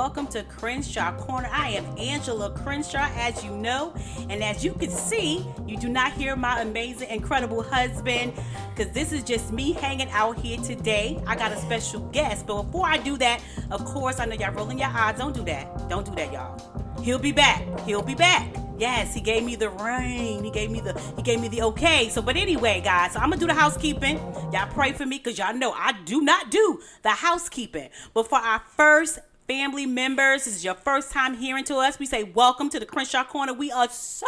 welcome to Crenshaw Corner. I am Angela Crenshaw, as you know, and as you can see, you do not hear my amazing, incredible husband, because this is just me hanging out here today. I got a special guest, but before I do that, of course, I know y'all rolling your eyes. Don't do that. Don't do that, y'all. He'll be back. He'll be back. Yes, he gave me the rain. He gave me the okay. So, but anyway, guys, so I'm gonna do the housekeeping. Y'all pray for me, because y'all know I do not do the housekeeping. But for our first family members, this is your first time hearing to us, we say welcome to the Crenshaw Corner. We are so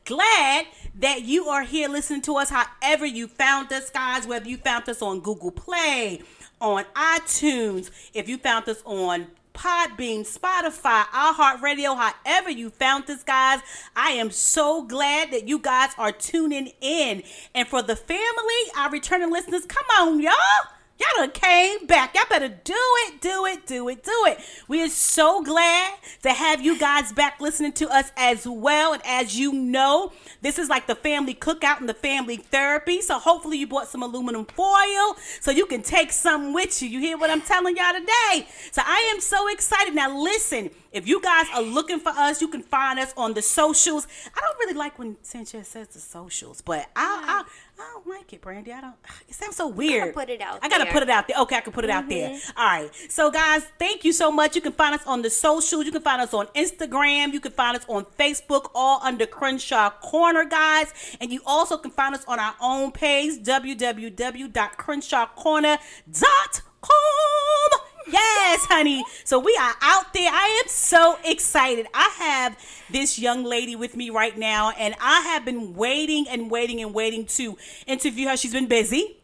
glad that you are here listening to us, however you found us, guys, whether you found us on Google Play, on iTunes, if you found us on Podbean, Spotify, iHeartRadio, however you found this, guys. I am so glad that you guys are tuning in. And for the family, our returning listeners, come on, y'all. Y'all done came back. Y'all better do it. We are so glad to have you guys back listening to us as well. And as you know, this is like the family cookout and the family therapy. So hopefully you bought some aluminum foil so you can take something with you. You hear what I'm telling y'all today? So I am so excited. Now listen, if you guys are looking for us, you can find us on the socials. I don't really like when Sanchez says the socials, but I don't like it, Brandy. It sounds so weird. I gotta put it out there. Okay, I can put it out there. All right. So, guys, thank you so much. You can find us on the socials. You can find us on Instagram. You can find us on Facebook, all under Crenshaw Corner, guys. And you also can find us on our own page, www.crenshawcorner.com. Yes, honey. So we are out there. I am so excited. I have this young lady with me right now, and I have been waiting to interview her. She's been busy,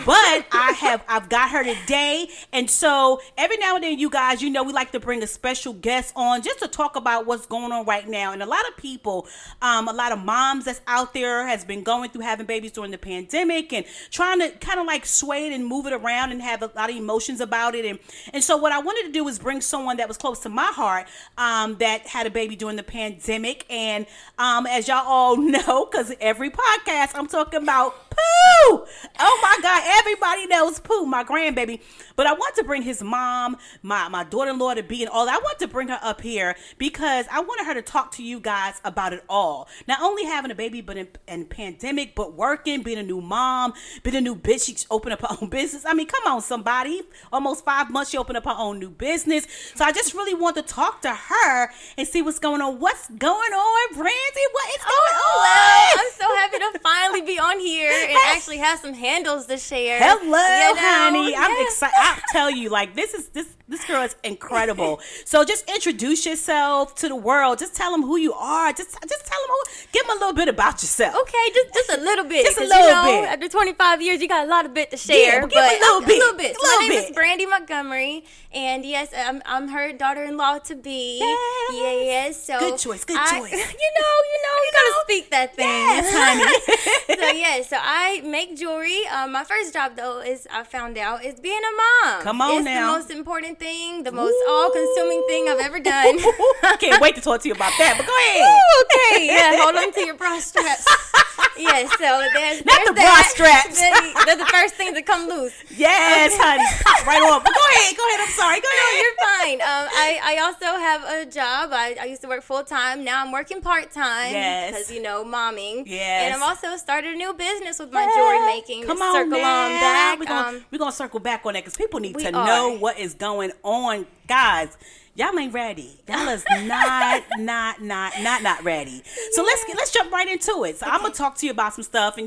but I've got her today. And so every now and then, you guys, you know, we like to bring a special guest on just to talk about what's going on right now. And a lot of people, a lot of moms that's out there has been going through having babies during the pandemic and trying to kind of like sway it and move it around and have a lot of emotions about it. And so what I wanted to do was bring someone that was close to my heart, that had a baby during the pandemic. And as y'all all know, because every podcast I'm talking about Pooh. Oh my God, everybody knows Pooh, my grandbaby. But I want to bring his mom, my daughter-in-law to be, and all that. I want to bring her up here because I wanted her to talk to you guys about it all. Not only having a baby, but in pandemic, but working, being a new mom, being a new bitch. She opened up her own business. I mean, come on, somebody. Almost 5 months, she opened up her own new business. So I just really want to talk to her and see what's going on. What's going on, Brandy? What is going on? Well, I'm so happy to finally be on here and actually have some handles to share. Hello, honey. I'm excited. I'll tell you, like, this girl is incredible. So just introduce yourself to the world. Just tell them who you are. Just tell them give them a little bit about yourself. Okay, just a little bit. Just a little bit. After 25 years, you got a lot of bit to share. Yeah, but give a little bit. My name is Brandy Montgomery, and yes, I'm her daughter-in-law to be. Yes. So good choice. You gotta speak that thing. Yes, honey. So I make jewelry. My first job, though, I found out, is being a mom. Come on it's now. The most important thing, the most all-consuming thing I've ever done. I can't wait to talk to you about that, but go ahead. Okay, yeah, hold on to your bra straps. Yeah, so there's the bra straps. They're the first things that come loose. Yes, honey. Pop right on. But go ahead. I'm sorry. Go ahead. No, you're fine. I also have a job. I used to work full-time. Now I'm working part-time. Yes. Because, momming. Yes. And I've also started a new business with my jewelry making. Come on circle now. On back. We're going to circle back on that because people need to know what is going on. Guys, y'all ain't ready. Y'all is not ready. So let's jump right into it. So I'm gonna talk to you about some stuff, and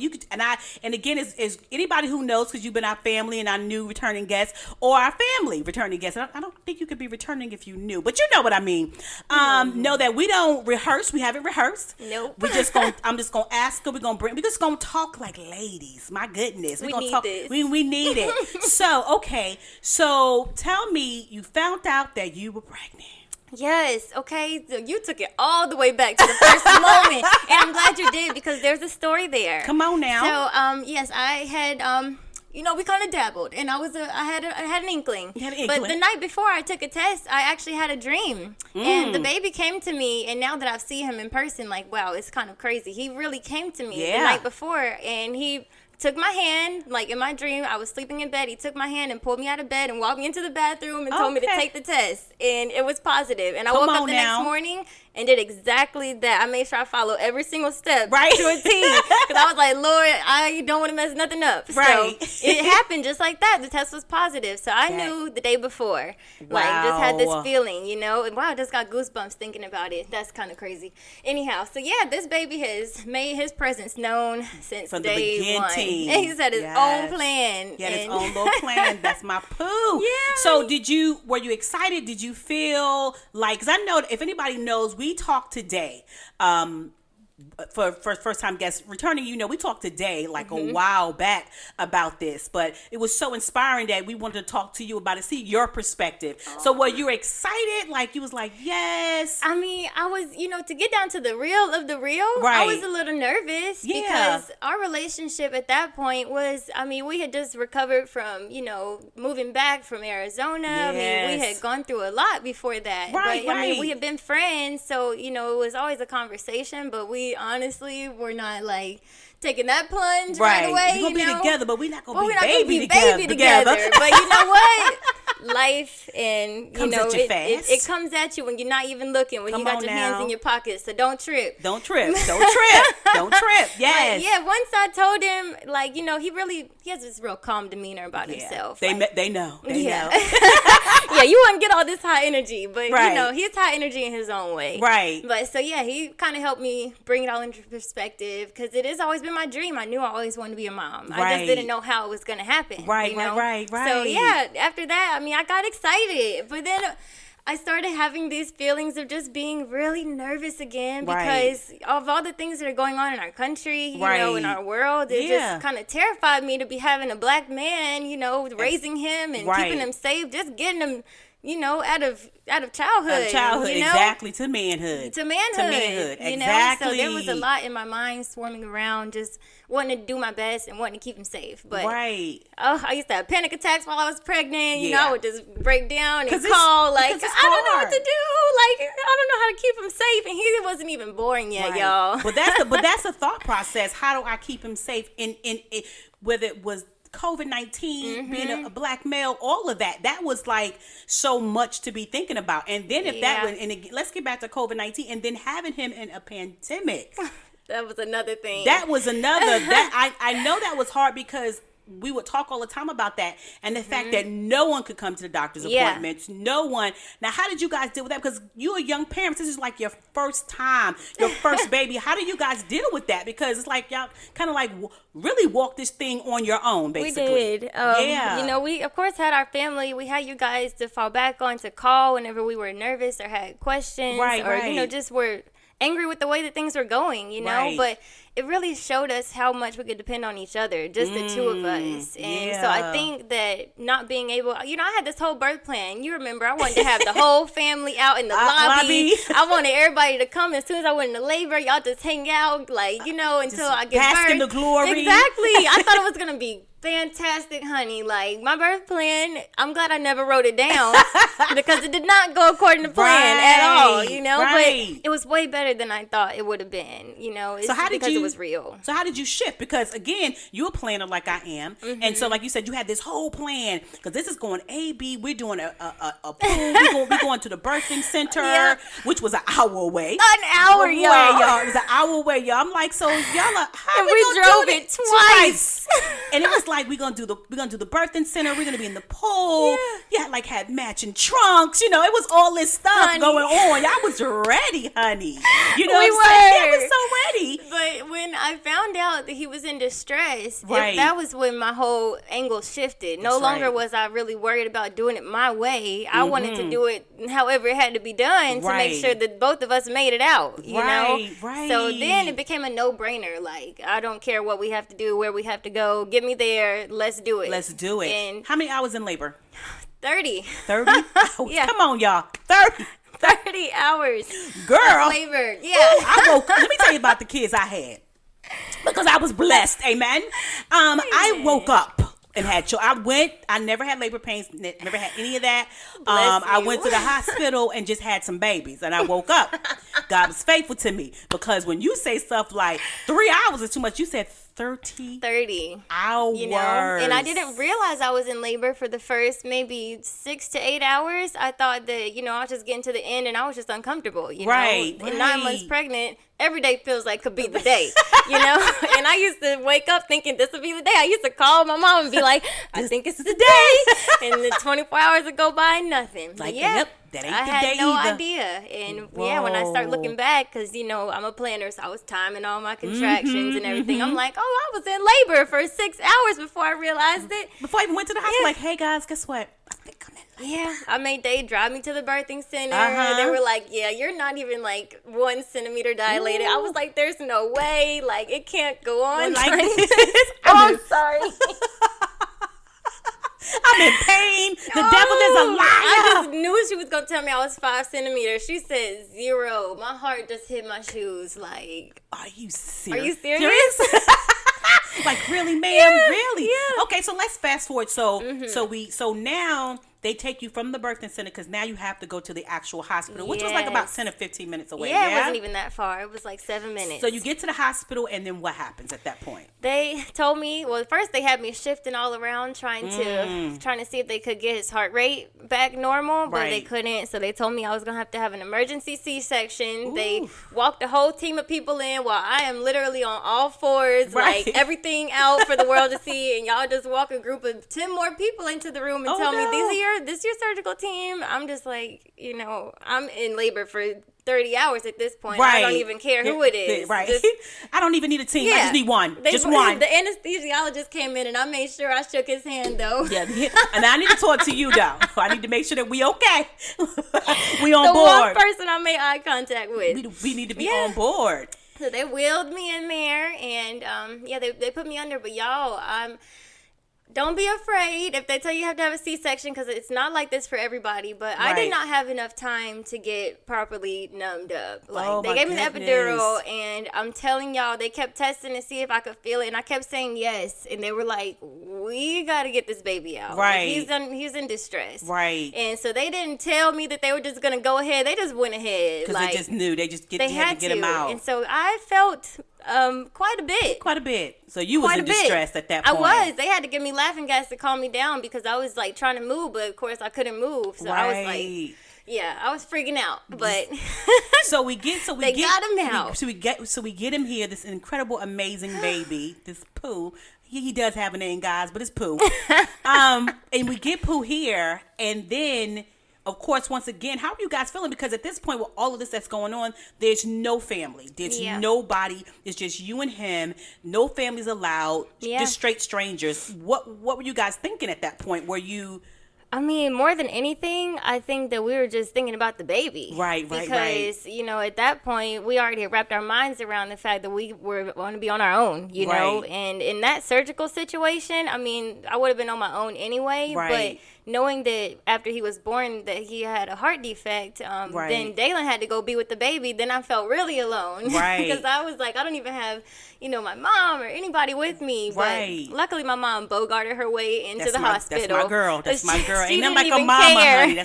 again, is anybody who knows, because you've been our family and our new returning guests, or our family returning guests. I don't think you could be returning if you knew, but you know what I mean. Know that we don't rehearse. We haven't rehearsed. Nope. I'm just gonna ask her. We're just gonna talk like ladies. My goodness, we need this. We need it. So tell me, you found out that you were pregnant. Yes, okay, so you took it all the way back to the first moment, and I'm glad you did, because there's a story there. Come on now. So, yes, I had, we kind of dabbled, and I had an inkling. You had an inkling. But the night before I took a test, I actually had a dream, and the baby came to me, and now that I've seen him in person, like, wow, it's kind of crazy. He really came to me the night before, and he took my hand, like in my dream, I was sleeping in bed. He took my hand and pulled me out of bed and walked me into the bathroom and told me to take the test. And it was positive. And I woke up the next morning and did exactly that. I made sure I followed every single step to a T. Because I was like, Lord, I don't want to mess nothing up. Right. So it happened just like that. The test was positive. So I knew the day before. Like, just had this feeling, you know. And wow, I just got goosebumps thinking about it. That's kind of crazy. Anyhow, so yeah, this baby has made his presence known since from day the beginning. one. And he's had his own plan. He had his own little plan. That's my poo. Yeah. So were you excited? Did you feel like, because I know if anybody knows, we talked today, for first time guests returning, you know, we talked today like a while back about this, but it was so inspiring that we wanted to talk to you about it, see your perspective. So were you excited? Like you was like, yes. I mean, I was, you know, to get down to the real of the real, right. I was a little nervous because our relationship at that point was, I mean, we had just recovered from, you know, moving back from Arizona. Yes. I mean, we had gone through a lot before that. Right, but, right. I mean, we had been friends, so, you know, it was always a conversation, but we honestly were not like taking that plunge right away. We're gonna be together, but we're not gonna be baby together. But you know what? Life and comes know at you fast. It comes at you when you're not even looking, when you got your hands in your pockets. So don't trip. Don't trip. Yes. But yeah. Once I told him, like, you know, he has this real calm demeanor about himself. They know. They know. know. Yeah, you wouldn't get all this high energy, but right. you know, he's high energy in his own way. Right. But so yeah, he kind of helped me bring it all into perspective because it has always been my dream. I knew I always wanted to be a mom. Right. I just didn't know how it was going to happen. Right. You know? Right. So yeah, after that, I mean, I got excited, but then I started having these feelings of just being really nervous again because of all the things that are going on in our country, you know, in our world. It just kind of terrified me to be having a black man, you know, raising him and keeping him safe, just getting him, you know, out of childhood. You know? Exactly, to manhood. You exactly. know? So there was a lot in my mind swarming around, just wanting to do my best and wanting to keep him safe. But I used to have panic attacks while I was pregnant. You know, I would just break down and call, like, I don't know what to do. Like, I don't know how to keep him safe. And he wasn't even born yet, y'all. But that's a thought process. How do I keep him safe in whether it was COVID-19, being a black male, all of that was like so much to be thinking about. And then let's get back to COVID-19 and then having him in a pandemic. That was another thing. That I know that was hard because we would talk all the time about that and the fact that no one could come to the doctor's appointments. No one. Now, how did you guys deal with that? Because you are young parents. This is like your first time, your first baby. How do you guys deal with that? Because it's like y'all kind of like really walk this thing on your own, basically. We did. You know, we of course had our family. We had you guys to fall back on, to call whenever we were nervous or had questions, you know, just were angry with the way that things were going, you know. But it really showed us how much we could depend on each other, just the two of us. And so I think that not being able, you know, I had this whole birth plan. You remember, I wanted to have the whole family out in the lobby. I wanted everybody to come as soon as I went into labor. Y'all just hang out, like, you know, until I get birth. Bask in the glory. Exactly. I thought it was going to be fantastic, honey. Like, my birth plan, I'm glad I never wrote it down because it did not go according to plan at all, you know. But it was way better than I thought it would have been, you know. It's because it was real. So how did you shift? Because again, you're a planner like I am, and so like you said, you had this whole plan because this is going A-B. We're doing a pool. We're going to the birthing center, which was an hour away. An hour, y'all. It was an hour away, y'all. I'm like, so y'all are, how and we drove it twice. And it was like we're gonna do the birthing center. We're gonna be in the pool. Yeah, like had matching trunks. You know, it was all this stuff going on. Y'all was ready, honey. You know, we what I'm saying? I was so ready. But when I found out that he was in distress, that was when my whole angle shifted. No longer was I really worried about doing it my way. I wanted to do it however it had to be done to make sure that both of us made it out. You know, so then it became a no-brainer. Like, I don't care what we have to do, where we have to go. Get me there. Let's do it. Let's do it. And how many hours in labor? 30. 30 hours? Come on, y'all. 30 hours. Girl. Labor. Yeah. I woke up. Let me tell you about the kids I had. Because I was blessed. Amen. I woke up and had children. I never had labor pains, never had any of that. I went to the hospital and just had some babies, and I woke up. God was faithful to me, because when you say stuff like 3 hours is too much, you said 30 hours. You know, and I didn't realize I was in labor for the first maybe 6 to 8 hours. I thought that, you know, I was just getting to the end and I was just uncomfortable, you know. And 9 months pregnant, every day feels like could be the day, you know. And I used to wake up thinking this would be the day. I used to call my mom and be like, I think it's the day. And then 24 hours would go by, nothing. Like, yeah. Yep. That ain't I the had day no either. idea. And yeah, when I start looking back, because, you know, I'm a planner, so I was timing all my contractions and everything. I'm like, oh, I was in labor for 6 hours before I realized it. Before I even went to the hospital, like, hey, guys, guess what? I think I'm in labor. Yeah, I made they drive me to the birthing center. They were like, yeah, you're not even like 1 centimeter dilated. I was like, there's no way. Like, it can't go on like this. I'm sorry. I'm in pain. The devil is a liar. I just knew she was going to tell me I was 5 centimeters. She said 0. My heart just hit my shoes. Like, are you serious? Are you serious? Like, really, ma'am? Yeah, really? Yeah. Okay, so let's fast forward. So now they take you from the birthing center because now you have to go to the actual hospital, which was like about 10 or 15 minutes away. Yeah, it wasn't even that far. It was like 7 minutes. So you get to the hospital, and then what happens at that point? They told me, well, first they had me shifting all around trying to see if they could get his heart rate back normal, but they couldn't. So they told me I was going to have an emergency C-section. Ooh. They walked a whole team of people in while I am literally on all fours, like everything out for the world to see, and y'all just walk a group of 10 more people into the room and tell me, this is your surgical team. I'm just like, you know, I'm in labor for 30 hours at this point. I don't even care who it is. I don't even need a team. I just need one. Just one. The anesthesiologist came in and I made sure I shook his hand though. Yeah, and I need to talk to you though. I need to make sure that we okay. We on board. The one person I made eye contact with. We need to be on board. So they wheeled me in there and they put me under. But y'all, don't be afraid if they tell you have to have a C-section because it's not like this for everybody. But I did not have enough time to get properly numbed up. Like they gave me the epidural, and I'm telling y'all, they kept testing to see if I could feel it, and I kept saying yes, and they were like, "We got to get this baby out. Right? Like, he's in distress. Right? And so they didn't tell me that they were just gonna go ahead. They just went ahead because they just knew they had to get him out. And so I felt quite a bit. So you was in distress at that point. I was. They had to give me laughing gas to calm me down because I was like trying to move, but of course I couldn't move. So I was like, yeah, I was freaking out. But they got him out. So we get him here. This incredible, amazing baby. This Pooh. He does have a name, guys, but it's Pooh. And we get Pooh here, and then. Of course, once again, how are you guys feeling? Because at this point, with all of this that's going on, there's no family. There's nobody. It's just you and him. No families allowed. Just straight strangers. What were you guys thinking at that point? Were you... I mean, more than anything, I think that we were just thinking about the baby. Right. Because, you know, at that point, we already had wrapped our minds around the fact that we were going to be on our own, you know. And in that surgical situation, I mean, I would have been on my own anyway. But knowing that after he was born that he had a heart defect, then Dalen had to go be with the baby. Then I felt really alone. Because I was like, I don't even have, you know, my mom or anybody with me. But luckily, my mom bogarted her way into the hospital. That's my girl. That's my girl. Ain't nothing like a mama, honey.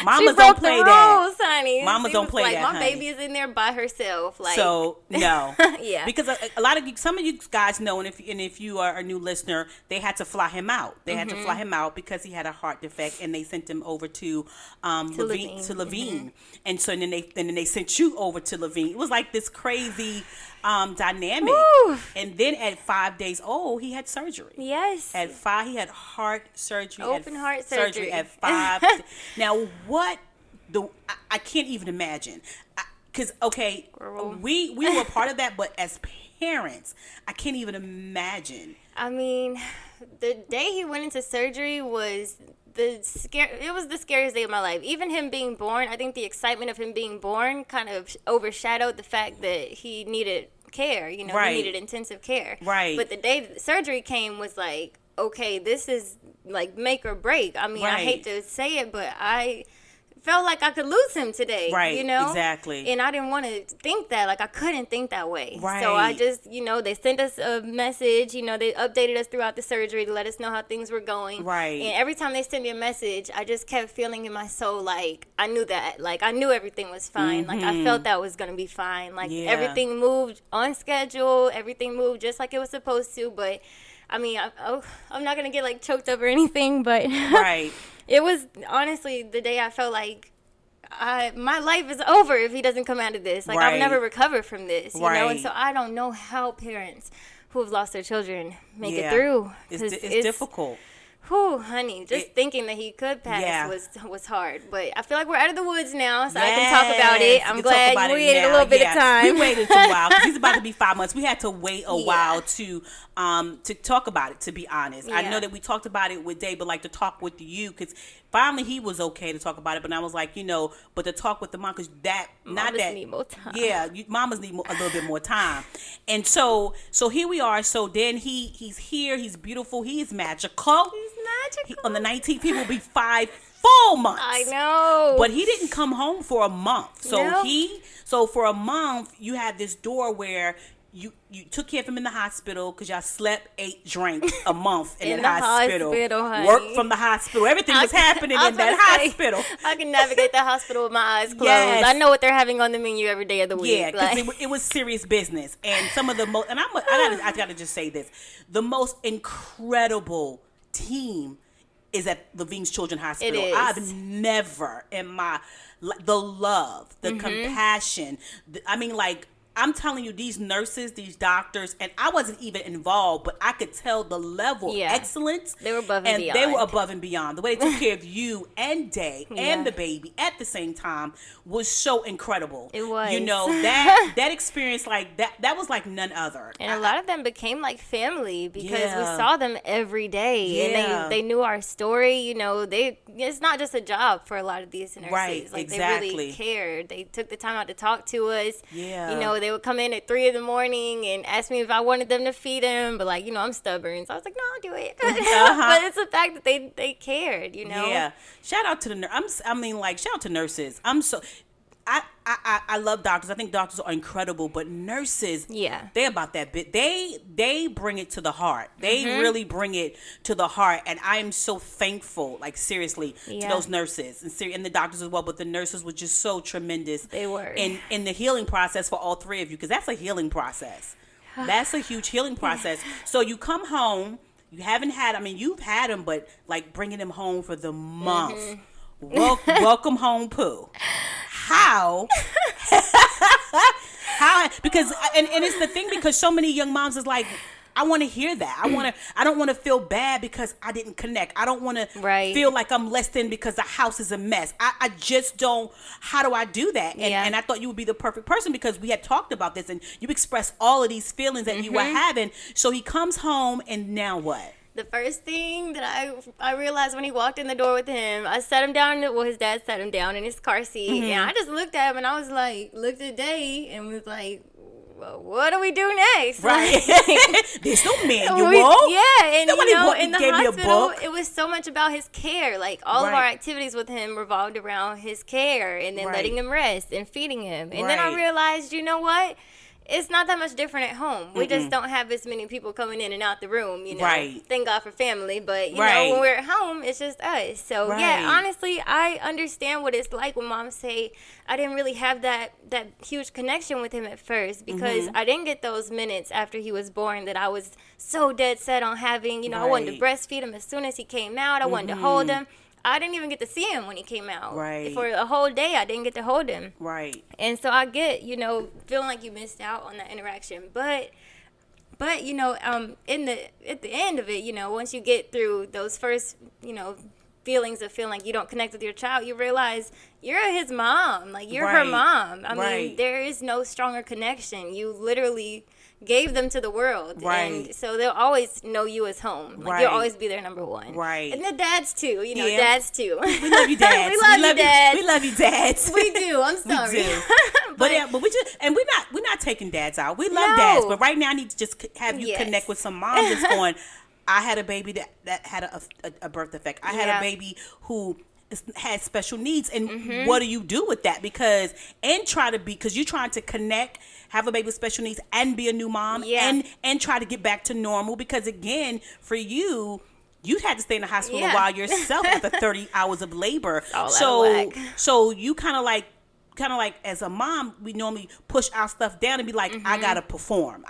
Mamas don't play that. Honey. Mamas don't play that, my baby is in there by herself. Like, so no, yeah. Because a lot of some of you guys know, and if you are a new listener, they had to fly him out. They had to fly him out because he had a heart defect, and they sent him over to Levine. And so then they sent you over to Levine. It was like this crazy dynamic. Woo. And then at 5 days old, he had surgery. Yes. At 5, he had heart surgery. Open heart surgery at 5. Now, I can't even imagine. Because, okay, we were part of that, but as parents, I can't even imagine. I mean, the day he went into surgery was it was the scariest day of my life. Even him being born, I think the excitement of him being born kind of overshadowed the fact that he needed care. You know, he needed intensive care. Right. But the day that the surgery came was like, okay, this is like make or break. I mean, I hate to say it, but I felt like I could lose him today. Right, you know? exactly. And I didn't want to think that. Like, I couldn't think that way. Right. So I just, they sent us a message. They updated us throughout the surgery to let us know how things were going. Right. And every time they sent me a message, I just kept feeling in my soul like I knew that. Like, I knew everything was fine. Like, I felt that was going to be fine. Like, everything moved on schedule. Everything moved just like it was supposed to. But, I mean, I'm not going to get, like, choked up or anything. But right. It was honestly the day I felt like my life is over if he doesn't come out of this. Like, I'll never recover from this, you know? And so I don't know how parents who have lost their children make it through. It's difficult. Whew, honey, just thinking that he could pass was hard. But I feel like we're out of the woods now, so I can talk about it. I'm glad we waited a little bit of time. We waited a while because he's about to be 5 months. We had to wait a while to talk about it, to be honest. I know that we talked about it with Dave, but like to talk with you because finally he was okay to talk about it. But I was like, but to talk with the mom because mamas need more time. Yeah, mamas need a little bit more time. And so here we are. So then he's here. He's beautiful. He is magical. He's magical. On the 19th, he will be 5 full months. I know. But he didn't come home for a month. So no. So for a month, you had this door where you took care of him in the hospital because y'all slept, ate, drank a month in the hospital. Honey. Worked from the hospital. Everything was happening in that hospital. I can navigate the hospital with my eyes closed. Yes. I know what they're having on the menu every day of the week. Yeah, because it was serious business. And some of the most, and I gotta just say this, the most incredible team is at Levine's Children's Hospital. It is. I've never in the love, the compassion, I'm telling you, these nurses, these doctors, and I wasn't even involved, but I could tell the level of excellence. They were above and beyond. They were above and beyond. The way they took care of you and Day and the baby at the same time was so incredible. It was. That experience, like that was like none other. And a lot of them became like family because we saw them every day. And they knew our story. It's not just a job for a lot of these nurses. Right, like, exactly. They really cared. They took the time out to talk to us. Yeah. They would come in at 3 a.m. and ask me if I wanted them to feed him, but I'm stubborn, so I was like, no, I'll do it. But it's the fact that they cared, Yeah. Shout out to the shout out to nurses. I love doctors. I think doctors are incredible, but nurses, they about that bit. They bring it to the heart. They really bring it to the heart, and I am so thankful, like seriously, to those nurses and the doctors as well. But the nurses were just so tremendous. They were in the healing process for all three of you, because that's a healing process. That's a huge healing process. So you come home, you haven't had. You've had them, but like bringing them home for the month. Welcome home, Pooh. How? Because and it's the thing, because so many young moms is like, I want to hear that. I don't want to feel bad because I didn't connect. I don't want to feel like I'm less than because the house is a mess. I just don't. How do I do that? And I thought you would be the perfect person because we had talked about this and you expressed all of these feelings that you were having. So he comes home, and now what? The first thing that I realized when he walked in the door with him, I sat him down. Well, his dad sat him down in his car seat, and I just looked at him and I was like, looked at Day and was like, well, what do we do next? Right. There's no manual. And nobody in the gave hospital, me a book. it was so much about his care. Like all of our activities with him revolved around his care, and then letting him rest and feeding him. And then I realized, you know what? It's not that much different at home. We just don't have as many people coming in and out the room, Right. Thank God for family. But, when we're at home, it's just us. So, honestly, I understand what it's like when moms say, I didn't really have that huge connection with him at first because I didn't get those minutes after he was born that I was so dead set on having. I wanted to breastfeed him as soon as he came out. I wanted to hold him. I didn't even get to see him when he came out. Right. For a whole day, I didn't get to hold him. Right. And so I get, feeling like you missed out on that interaction. But at the end of it, once you get through those first, feelings of feeling like you don't connect with your child, you realize you're his mom. Like, you're her mom. I mean, there is no stronger connection. You literally gave them to the world. Right. And so they'll always know you as home. Like, you'll always be their number one. Right. And the dads too. Dads too. We love you, dads. We love you, dads. We love you, dads. We do. I'm sorry. We do. but we just, and we're not taking dads out. We love dads, but right now I need to just have you connect with some moms that's going, I had a baby that had a birth defect. I had a baby who has special needs, and what do you do with that? Because you're trying to connect, have a baby with special needs, and be a new mom, and try to get back to normal. Because again, for you had to stay in the hospital a while yourself after 30 hours of labor. So you kind of like as a mom, we normally push our stuff down and be like, I gotta perform.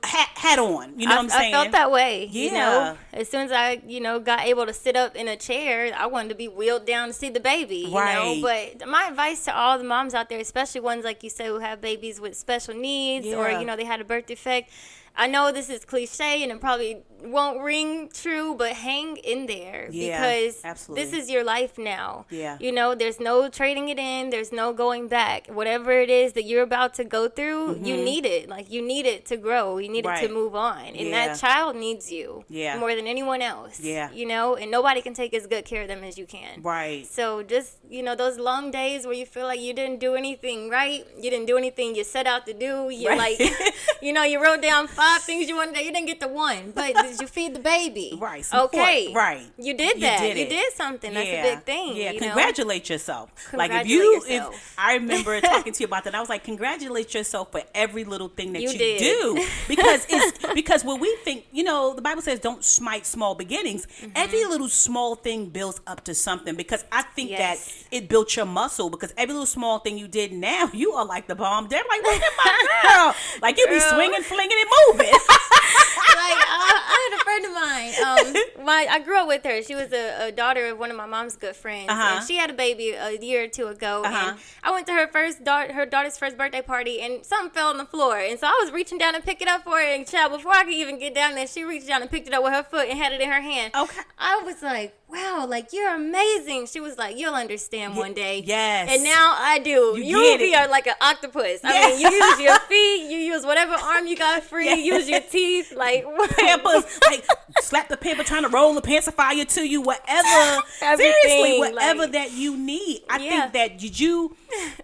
Hat on, you know what I'm saying? I felt that way. You know, as soon as I, got able to sit up in a chair, I wanted to be wheeled down to see the baby. You know, but my advice to all the moms out there, especially ones like you said who have babies with special needs or they had a birth defect. I know this is cliche and it probably won't ring true, but hang in there because this is your life now. Yeah. There's no trading it in. There's no going back. Whatever it is that you're about to go through, you need it. Like, you need it to grow. You need it to move on. And that child needs you more than anyone else. Yeah. And nobody can take as good care of them as you can. Right. So just, those long days where you feel like you didn't do anything right. You didn't do anything you set out to do. You're like, you wrote down 5 things you wanted to do. You didn't get to one. But did you feed the baby? Right. Okay. Right. You did that. You did something. That's a big thing. Yeah. Congratulate yourself. If I remember talking to you about that, I was like, congratulate yourself for every little thing that you do. Because when we think, the Bible says don't smite small beginnings. Every little small thing builds up to something, because I think that it built your muscle, because every little small thing you did, now you are like the bomb. They're like, look at my girl. Like, you be swinging, flinging, and moving. I had a friend of mine. I grew up with her. She was a daughter of one of my mom's good friends. And she had a baby a year or two ago. And I went to her daughter's first birthday party, and something fell on the floor. And so I was reaching down to pick it up for her. And child, before I could even get down there, she reached down and picked it up with her foot and had it in her hand. Okay. I was like, wow, like, you're amazing. She was like, you'll understand one day. Yes. And now I do. You be like an octopus. I mean, you use your feet, you use whatever arm you got free, you use your teeth, like Pampers, like slap the pamper, trying to roll the pacifier to you, whatever. Seriously, whatever that you need. I think that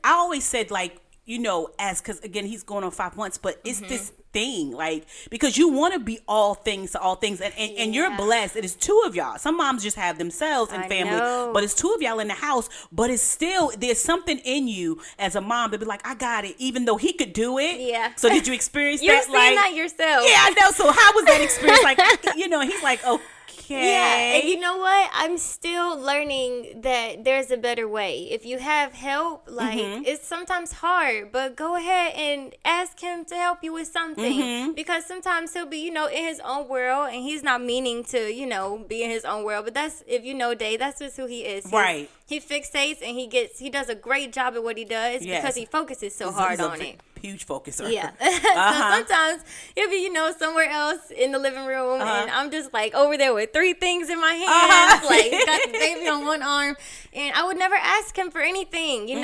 I always said, like, because again, he's going on 5 months, but it's this thing, like, because you want to be all things to all things, and you're blessed. It is 2 of y'all. Some moms just have themselves and family, but it's 2 of y'all in the house. But it's still, there's something in you as a mom to be like, I got it, even though he could do it. Yeah. So did you experience You're that? You're saying that yourself. Yeah, I know. So how was that experience? Like, he's like, oh. Okay. Yeah, and you know what? I'm still learning that there's a better way. If you have help, like, it's sometimes hard, but go ahead and ask him to help you with something. Because sometimes he'll be, in his own world, and he's not meaning to, be in his own world. But that's, if Dave, that's just who he is. Right. He fixates, and he does a great job at what he does because he focuses so hard on it. Huge focuser. Yeah. So sometimes he'll be, somewhere else in the living room, and I'm just like over there with 3 things in my hands, like got the baby on one arm, and I would never ask him for anything, and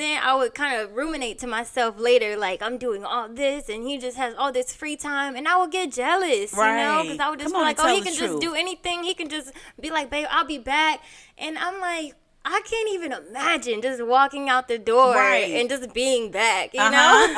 then I would kind of ruminate to myself later, like, I'm doing all this, and he just has all this free time, and I would get jealous, because I would just feel like, he can just do anything. He can just be like, babe, I'll be back, and I'm like, I can't even imagine just walking out the door and just being back, you know?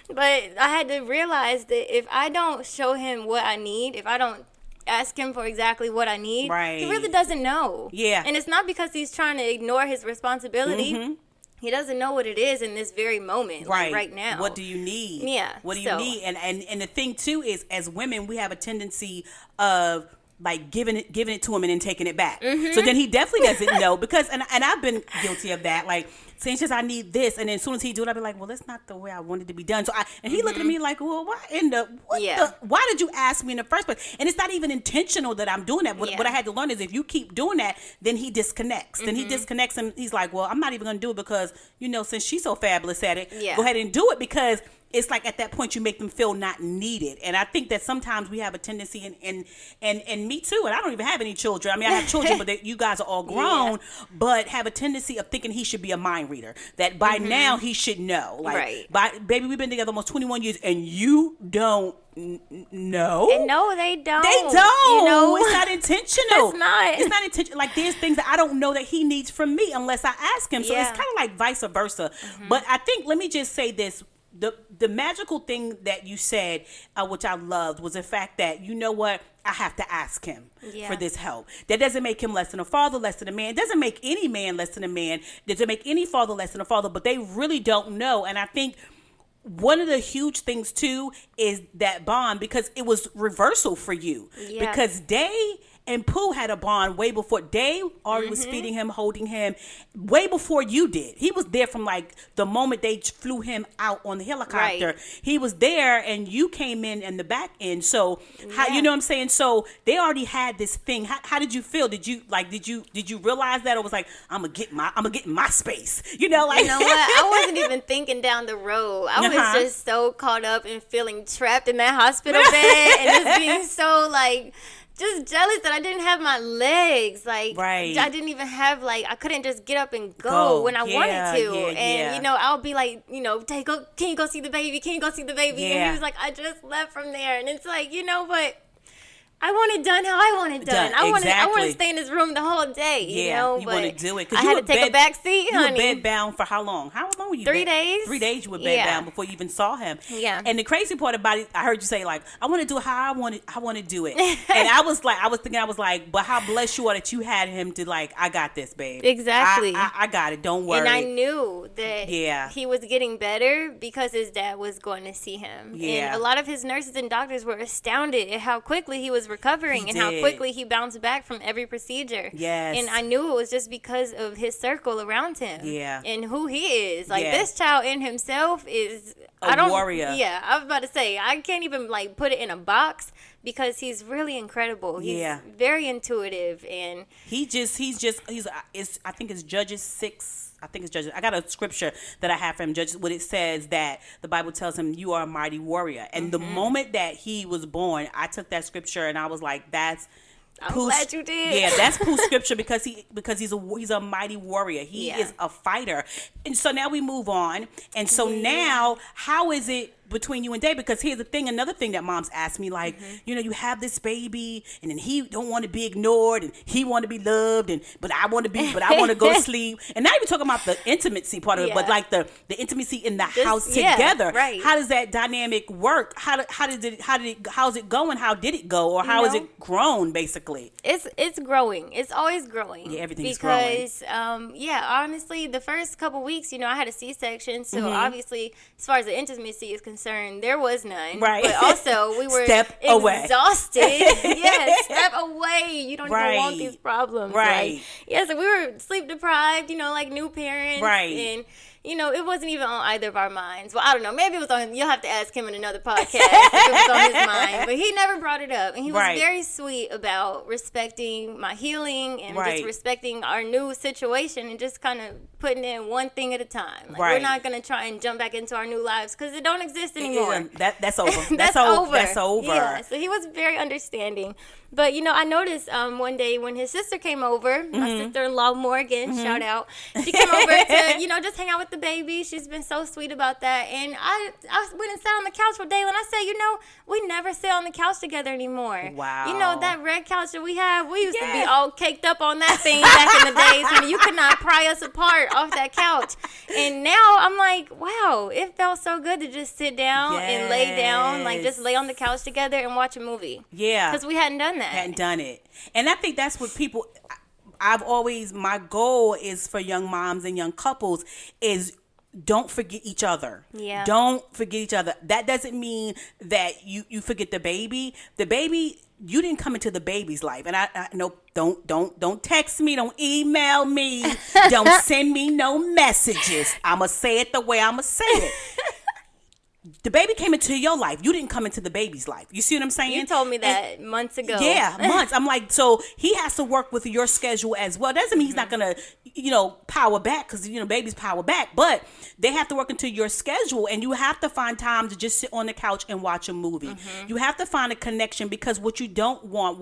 But I had to realize that if I don't show him what I need, if I don't ask him for exactly what I need, he really doesn't know. Yeah. And it's not because he's trying to ignore his responsibility. He doesn't know what it is in this very moment, like right now. What do you need? Yeah. What do you need? And the thing, too, is as women, we have a tendency of, like, giving it to him and then taking it back. So then he definitely doesn't know, because and I've been guilty of that, like saying just I need this, and then as soon as he do it, I'll be like, well, that's not the way I wanted it to be done. So he looked at me like, well, why did you ask me in the first place? And it's not even intentional that I'm doing that. What I had to learn is if you keep doing that, then he disconnects. Then he disconnects, and he's like, well, I'm not even going to do it because, since she's so fabulous at it, go ahead and do it, because it's like at that point you make them feel not needed. And I think that sometimes we have a tendency, and me too, and I don't even have any children. I mean, I have children, but you guys are all grown, but have a tendency of thinking he should be a mind reader, that by now he should know. Like, baby, we've been together almost 21 years, and you don't know. And no, they don't. They don't. It's not intentional. It's not. It's not intentional. Like, there's things that I don't know that he needs from me unless I ask him. So it's kind of like vice versa. But I think, let me just say this. the magical thing that you said, which I loved, was the fact that, you know what, I have to ask him for this help. That doesn't make him less than a father, less than a man. It doesn't make any man less than a man. It doesn't make any father less than a father, but they really don't know. And I think one of the huge things too is that bond, because it was reversal for you. Yeah. Because Day and Pooh had a bond way before. Day already was feeding him, holding him, way before you did. He was there from like the moment they flew him out on the helicopter. Right. He was there, and you came in the back end. So, how, you know what I'm saying? So they already had this thing. How did you feel? Did you realize that, or was like, I'm gonna get my space? You know, like, you know what? I wasn't even thinking down the road. I was just so caught up in feeling trapped in that hospital bed and just being so like, just jealous that I didn't have my legs. Like, I didn't even have, like, I couldn't just get up and go when I wanted to. And, you know, I'll be like, you know, can you go see the baby? Can you go see the baby? Yeah. And he was like, I just left from there. And it's like, you know, but I want it done how I want it done. I want to stay in this room the whole day. You know, you want to do it. I had to take a back seat, honey. You were bedbound for how long? How long were you? 3 days. 3 days you were bedbound before you even saw him. Yeah. And the crazy part about it, I heard you say, like, I want to do it how I want to do it. And I was like, but how blessed you are that you had him to, like, I got this, babe. Exactly. I got it. Don't worry. And I knew that he was getting better because his dad was going to see him. Yeah. And a lot of his nurses and doctors were astounded at how quickly he was recovering and how quickly he bounced back from every procedure. Yes. And I knew it was just because of his circle around him. Yeah. And who he is. Like, this child in himself is a warrior. Yeah. I was about to say, I can't even, like, put it in a box because he's really incredible. He's very intuitive, and I think it's Judges 6. I got a scripture that I have from Judges, what it says that the Bible tells him, you are a mighty warrior. And the moment that he was born, I took that scripture and I was like, I'm glad you did. Yeah, that's Pooh's scripture because he's a mighty warrior. He is a fighter. And so now we move on. And so now, how is it between you and Dave? Because here's the thing, another thing that moms ask me, like, you know, you have this baby and then he don't want to be ignored and he want to be loved, but I want to go to sleep. And not even talking about the intimacy part of it, but like the intimacy in the house together. Right. How does that dynamic work? How's it going? How did it go? Or how is it grown, basically? It's growing. It's always growing. Yeah, everything's growing. Because honestly, the first couple weeks, you know, I had a C-section, so obviously, as far as the intimacy is concerned, there was none. Right. But also, we were exhausted. Step away. You don't even want these problems. Right. Like, so we were sleep deprived, you know, like new parents. Right. And, you know, it wasn't even on either of our minds. Well, I don't know. Maybe it was on, you'll have to ask him in another podcast if it was on his mind. But he never brought it up. And he was very sweet about respecting my healing and just respecting our new situation and just kind of putting in one thing at a time. Like, we're not going to try and jump back into our new lives because it don't exist anymore. That's over. That's over. Yeah, so he was very understanding. But, you know, I noticed one day when his sister came over, my sister-in-law Morgan, shout out, she came over to, you know, just hang out with the baby. She's been so sweet about that. And I went and sat on the couch with Dale, and I said, you know, we never sit on the couch together anymore. Wow. You know, that red couch that we have, we used to be all caked up on that thing back in the days. Honey, you could not pry us apart off that couch. And now I'm like, wow, it felt so good to just sit down and lay down, like just lay on the couch together and watch a movie. Yeah. Because we hadn't done that. Hadn't done it. And I think that's what people, my goal is for young moms and young couples is don't forget each other. Yeah. Don't forget each other. That doesn't mean that you forget the baby. The baby, you didn't come into the baby's life. And I no, don't text me, don't email me, don't send me no messages. I'ma say it the way I'ma say it. The baby came into your life. You didn't come into the baby's life. You see what I'm saying? You told me that months ago. Yeah, months. I'm like, so he has to work with your schedule as well. Doesn't mean he's not going to, you know, power back because, you know, babies power back. But they have to work into your schedule, and you have to find time to just sit on the couch and watch a movie. You have to find a connection because what you don't want,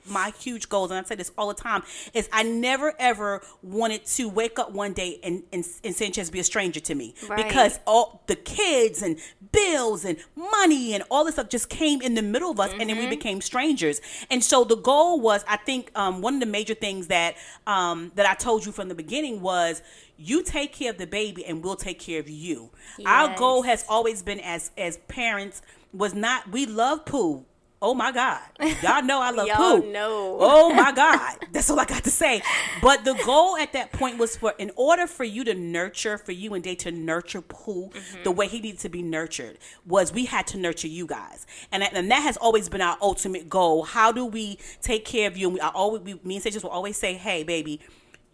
my huge goals, and I say this all the time, is I never ever wanted to wake up one day and Sanchez be a stranger to me, because all the kids and bills and money and all this stuff just came in the middle of us, and then we became strangers. And so the goal was, I think, one of the major things that I told you from the beginning was, you take care of the baby and we'll take care of you. Yes. Our goal has always been, as parents, was not, we love Pooh. Oh my God. Y'all know I love Pooh. Know. Oh my God. That's all I got to say. But the goal at that point was, in order for you to nurture, for you and Day to nurture Pooh the way he needed to be nurtured, was we had to nurture you guys. And that has always been our ultimate goal. How do we take care of you? And me and Sanchez will always say, hey, baby,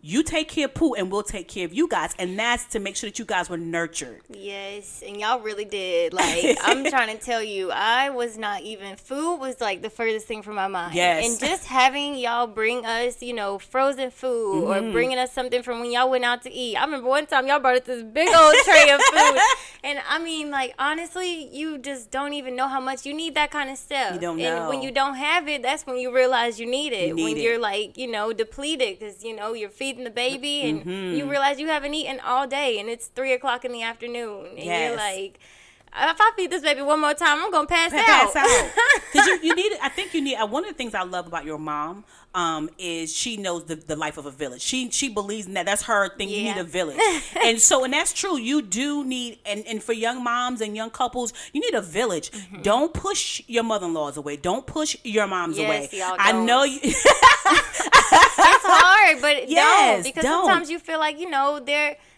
you take care of Pooh and we'll take care of you guys. And that's to make sure that you guys were nurtured. Yes, and y'all really did. Like, I'm trying to tell you, I was not even, food was like the furthest thing from my mind. Yes. And just having y'all bring us, frozen food or bringing us something from when y'all went out to eat. I remember one time y'all brought us this big old tray of food. And I mean, like, honestly, you just don't even know how much you need that kind of stuff. You don't know. And when you don't have it, that's when you realize you need it. You're like, depleted because, you're feeding the baby and you realize you haven't eaten all day and it's 3:00 in the afternoon and you're like, if I feed this baby one more time, I'm gonna pass out. Because you need it. I think you need. One of the things I love about your mom is she knows the life of a village. She believes in that. That's her thing. You need a village, and that's true. You do need, and for young moms and young couples, you need a village. Don't push your mother-in-laws away. Don't push your moms away. Y'all I know you. It's hard, but don't, because don't. Sometimes you feel like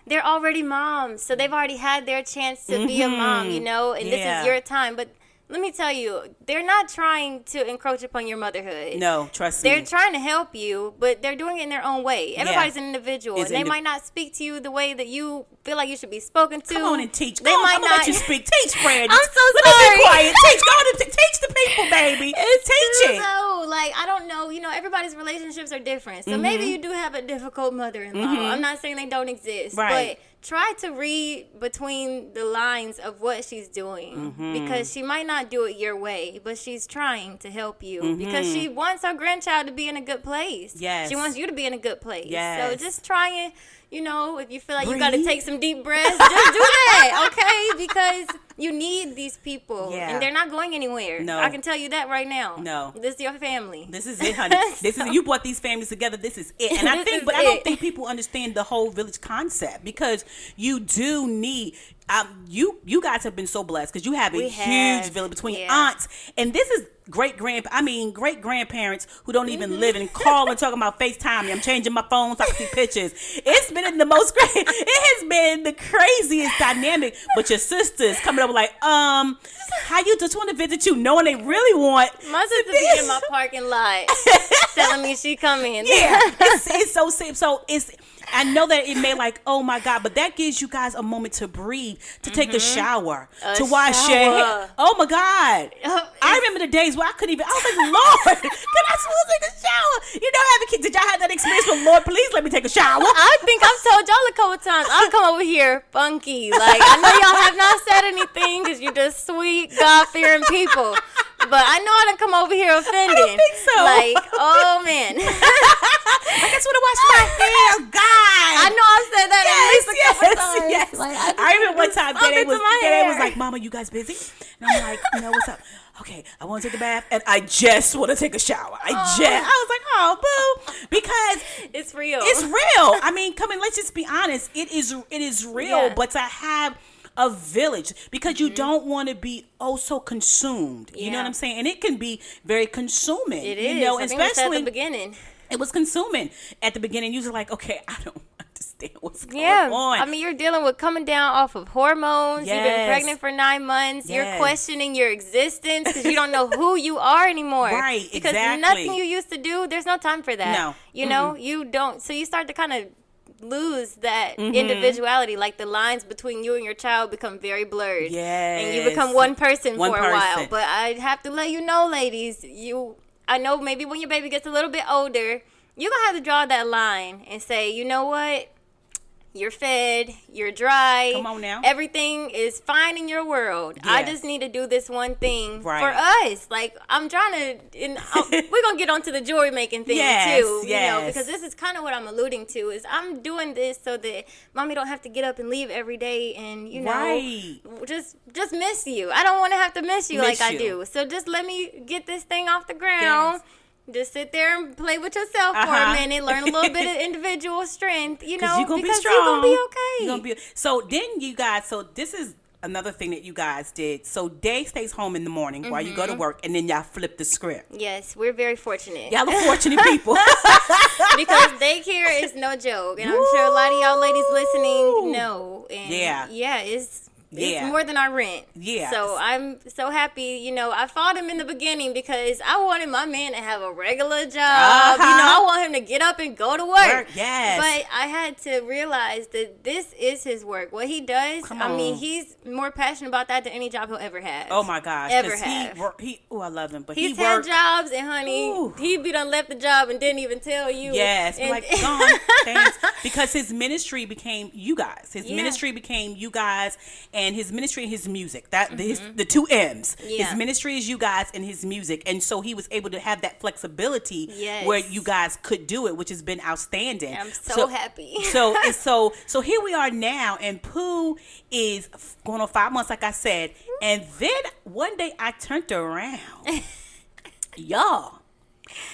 they're already moms, so they've already had their chance to be a mom, and this is your time. But let me tell you, they're not trying to encroach upon your motherhood. No, trust me. They're trying to help you, but they're doing it in their own way. Everybody's an individual, and they might not speak to you the way that you feel like you should be spoken to. Come on and teach. They might not let you speak. Teach, Brandon. I'm so sorry. Let me be quiet. Teach. Go on and teach the people, baby. Teach it. So, like, I don't know. Everybody's relationships are different. So maybe you do have a difficult mother-in-law. I'm not saying they don't exist, but try to read between the lines of what she's doing, because she might not do it your way, but she's trying to help you because she wants her grandchild to be in a good place. Yes. She wants you to be in a good place. Yes. So just try and, if you feel like you got to take some deep breaths, just do that, okay? Because you need these people, and they're not going anywhere. No. I can tell you that right now. No. This is your family. This is it, honey. You brought these families together. This is it. And I don't think people understand the whole village concept, because you do need. You guys have been so blessed because you have a huge village between aunts, and this is great grandparents who don't even live and call and talking about FaceTime. I'm changing my phone so I can see pictures. It's been it has been the craziest dynamic. But your sisters coming up like, how you just want to visit you, knowing they really want. My sister be in my parking lot telling me she coming. Yeah, it's so safe. So it's. I know that it may like, oh my God, but that gives you guys a moment to breathe, to take a shower, to wash your hair. Oh my God. I remember the days where I couldn't even, I was like, Lord, can I still take a shower? Having kids, did y'all have that experience with, Lord, please let me take a shower? I think I've told y'all a couple times, I'll come over here funky. Like, I know y'all have not said anything because you're just sweet, God-fearing people. But I know I done come over here offended. I don't think so. Like, oh man. I just want to wash my hair, God. I know I've said that at least a couple times. Yes. Like, I remember one time Dede was like, Mama, you guys busy? And I'm like, no, what's up? Okay, I want to take a bath and I just want to take a shower. I was like, oh, boo. Because it's real. It's real. I mean, let's just be honest. It is real, but to have a village, because you don't want to be so consumed. You know what I'm saying? And it can be very consuming. It is. I think especially at the beginning. It was consuming at the beginning. You were like, okay, I don't understand what's going on. I mean, you're dealing with coming down off of hormones. You've been pregnant for 9 months. You're questioning your existence because you don't know who you are anymore. Right, because nothing you used to do, there's no time for that. No. You know, you don't. So you start to kind of lose that individuality. Like the lines between you and your child become very blurred. Yes. And you become one person for a while. But I have to let you know, ladies, I know maybe when your baby gets a little bit older, you're going to have to draw that line and say, you know what? you're fed, you're dry. Come on now. Everything is fine in your world. Yes. I just need to do this one thing for us. Like, I'm trying to, we're going to get onto the jewelry making thing too. You know, because this is kind of what I'm alluding to, is I'm doing this so that mommy don't have to get up and leave every day and, you know, just miss you. I don't want to have to miss you I do. So just let me get this thing off the ground. Yes. Just sit there and play with yourself for a minute. Learn a little bit of individual strength, you know, you're gonna because be strong. you're going to be okay. You're gonna be, so then you guys, so this is another thing that you guys did. So Day stays home in the morning while you go to work, and then y'all flip the script. Yes, we're very fortunate. Y'all are fortunate people. Because daycare is no joke. And I'm sure a lot of y'all ladies listening know. And it's more than our rent. Yeah. So I'm so happy. You know, I fought him in the beginning because I wanted my man to have a regular job. You know, I want him to get up and go to work. Yes. But I had to realize that this is his work. What he does, I mean, he's more passionate about that than any job he'll ever have. Oh my gosh. Ever have. I love him. But he's had jobs, and honey, he be done left the job and didn't even tell you. Yes. And, like, gone. Thanks. Because his ministry became you guys. His ministry became you guys. And his ministry and his music, the two M's. Yeah. His ministry is you guys and his music, and so he was able to have that flexibility where you guys could do it, which has been outstanding. I'm so happy. So here we are now, and Pooh is going on 5 months, like I said, and then one day I turned around, y'all.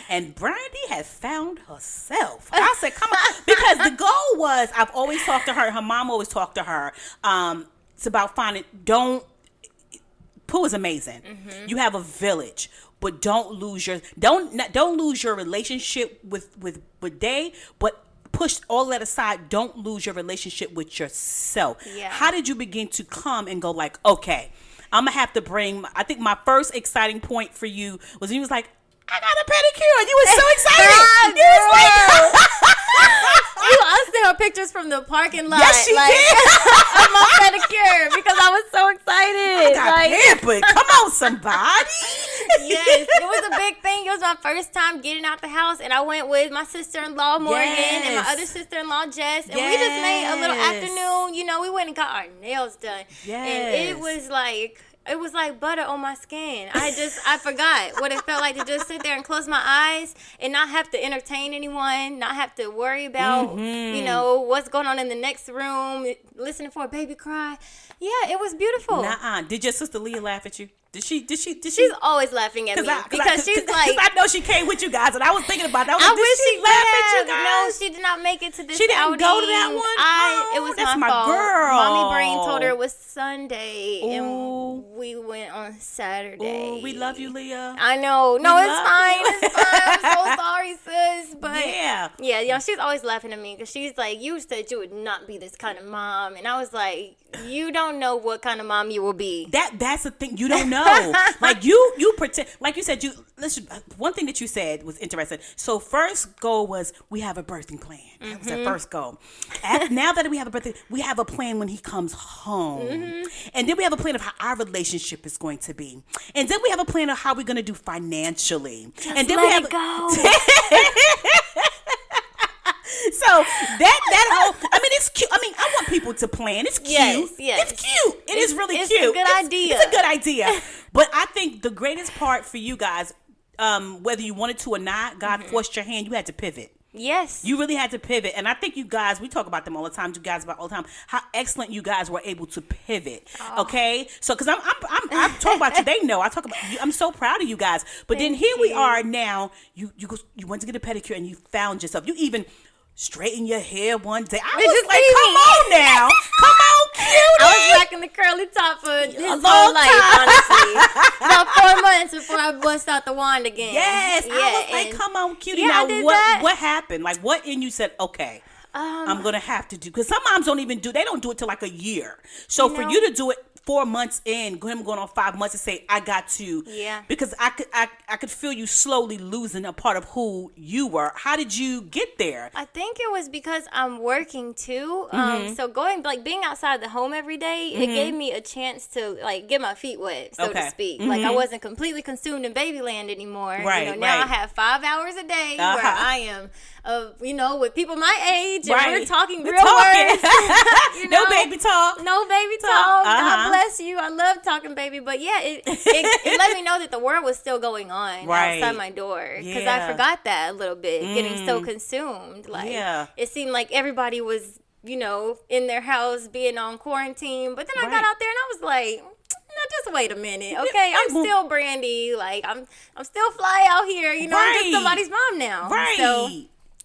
And Brandy has found herself. I said, come on. Because the goal was, I've always talked to her. Her mom always talked to her. It's about finding, Pooh is amazing. Mm-hmm. You have a village, but don't lose your relationship with Day, but push all that aside. Don't lose your relationship with yourself. Yeah. How did you begin to come and go like, okay, I'm going to have to bring, I think my first exciting point for you was when you was like, I got a pedicure, and you were so excited. You was like, I sent her pictures from the parking lot. Yes, she did. Of my pedicure because I was so excited. I got pampered. Come on, somebody. Yes, it was a big thing. It was my first time getting out the house, and I went with my sister-in-law Morgan and my other sister-in-law Jess, and we just made a little afternoon. You know, we went and got our nails done, and it was like butter on my skin. I forgot what it felt like to just sit there and close my eyes and not have to entertain anyone, not have to worry about, you know, what's going on in the next room, listening for a baby cry. Yeah, it was beautiful. Nuh-uh. Did your sister Leah laugh at you? Did she? She's always laughing at me because she's like. Because I know she came with you guys, and I was thinking about that. I wish she laugh at you guys. No, she did not make it to this. She didn't outing. go to that one. It was that's my fault. Girl. Mommy Brain told her it was Sunday, and we went on Saturday. We love you, Leah. I know. No, it's fine. It's fine. I'm so sorry, sis. But yeah, you know, she's always laughing at me because she's like, "You said you would not be this kind of mom," and I was like, "You don't know what kind of mom you will be." That's the thing. You don't know. Like you pretend, like you said, listen, one thing that you said was interesting. So first goal was we have a birthing plan. That was our first goal. Now that we have a birthing, we have a plan when he comes home. And then we have a plan of how our relationship is going to be. And then we have a plan of how we're going to do financially. And then we have go. So that whole, I mean, it's cute. I mean, I want people to plan. It's cute. Yes. It's cute. It is really cute. It's a good idea. It's a good idea. But I think the greatest part for you guys, whether you wanted to or not, God forced your hand. You had to pivot. Yes. You really had to pivot. And I think you guys, we talk about them all the time, you guys about all the time, how excellent you guys were able to pivot. Okay? So, because I'm talking about you, they know. I talk about you. I'm so proud of you guys. But then here we are now. You went to get a pedicure and you found yourself. You even straighten your hair one day. I was like, come on now. Come on, cutie. I was rocking the curly top for his whole life, honestly. About 4 months before I bust out the wand again. Yes. I was like, come on, cutie. Now, what happened? Like, what in you said, okay, I'm going to have to do. Because some moms don't do it till like a year. So for you to do it 4 months in, him going on 5 months, to say, I got to. Yeah. Because I could feel you slowly losing a part of who you were. How did you get there? I think it was because I'm working too. So being outside the home every day, it gave me a chance to like get my feet wet, so to speak. Like I wasn't completely consumed in babyland anymore. Right, now I have 5 hours a day where I am, with people my age, and we're talking real words. No baby talk. No baby talk. God bless you. I love talking baby, but yeah, it let me know that the world was still going on outside my door, because I forgot that a little bit, getting so consumed. Like it seemed like everybody was, in their house being on quarantine, but then I got out there and I was like, no, just wait a minute, okay? I'm still Brandy. Like I'm still fly out here. I'm just somebody's mom now. Right. So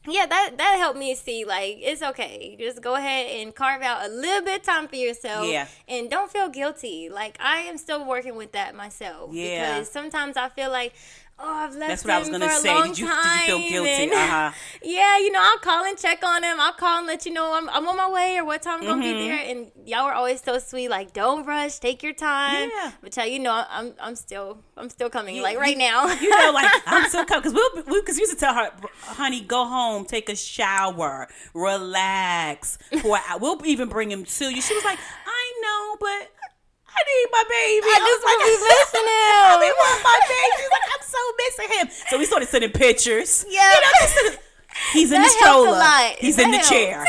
yeah, that helped me see, like, it's okay. Just go ahead and carve out a little bit of time for yourself. Yeah. And don't feel guilty. Like, I am still working with that myself. Yeah. Because sometimes I feel like, I've left him for a long time. That's what I was going to say. Did you feel guilty? Yeah, I'll call and check on him. I'll call and let you know I'm on my way or what time I'm going to be there. And y'all were always so sweet. Like, don't rush. Take your time. Yeah. But I'm still coming. Like, right now. Like, I'm still coming. Because we used to tell her, honey, go home, take a shower, relax. We'll even bring him to you. She was like, I know, but I need my baby. I just want to be missing him. I want my baby. She's like, I'm so missing him. So we started sending pictures. Yeah. He's in the stroller. He's in the chair.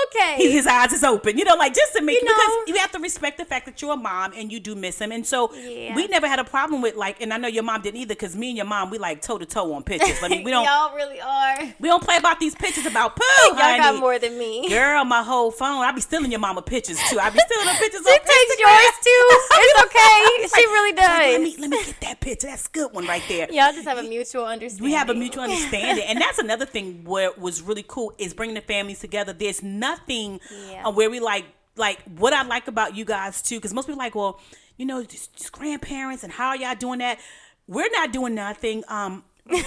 Okay. His eyes is open. Just to make because you have to respect the fact that you're a mom and you do miss him. And so we never had a problem with and I know your mom didn't either, because me and your mom, we like toe to toe on pictures. I mean, we don't. Y'all really are. We don't play about these pictures about poo. Y'all got more than me. Girl, my whole phone. I be stealing your mama pictures too. I be stealing her pictures. She takes yours too. It's okay. She really does. Let me get that picture. That's a good one right there. Y'all just have a mutual understanding. We have a mutual understanding, and that's another thing where it was really cool is bringing the families together. There's nothing where we like what I like about you guys too, because most people are like, well, just grandparents, and how are y'all doing that? We're not doing nothing.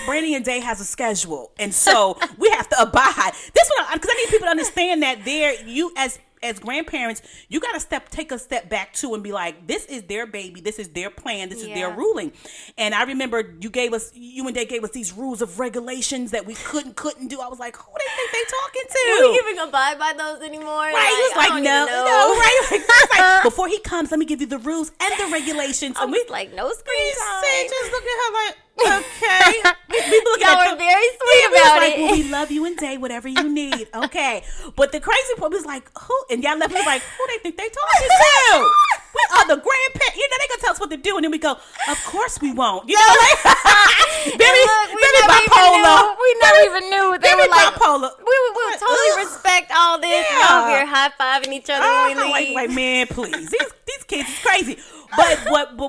Brandy and Day has a schedule, and so we have to abide. This one, because I need people to understand that you as grandparents, you got to take a step back too and be like, this is their baby, this is their plan, this is their ruling. And I remember you and Day gave us these rules of regulations that we couldn't do. I was like, who they think they talking to? Do we even abide by those anymore? Right, he was like, no, right. Like, before he comes, let me give you the rules and the regulations. And we like, no screen time. Just look at her like, okay. Y'all were very sweet about it. Well, we love you and Day, whatever you need. Okay. But the crazy part was like, who? And y'all left me like, who they think they talking to? We are the grandparents. They gonna tell us what to do, and then we go, of course we won't. Very bipolar. We never even knew. They were like, bipolar. We would totally respect all this. Yeah. We're high-fiving each other when we leave. Like, man, please. These kids is crazy. But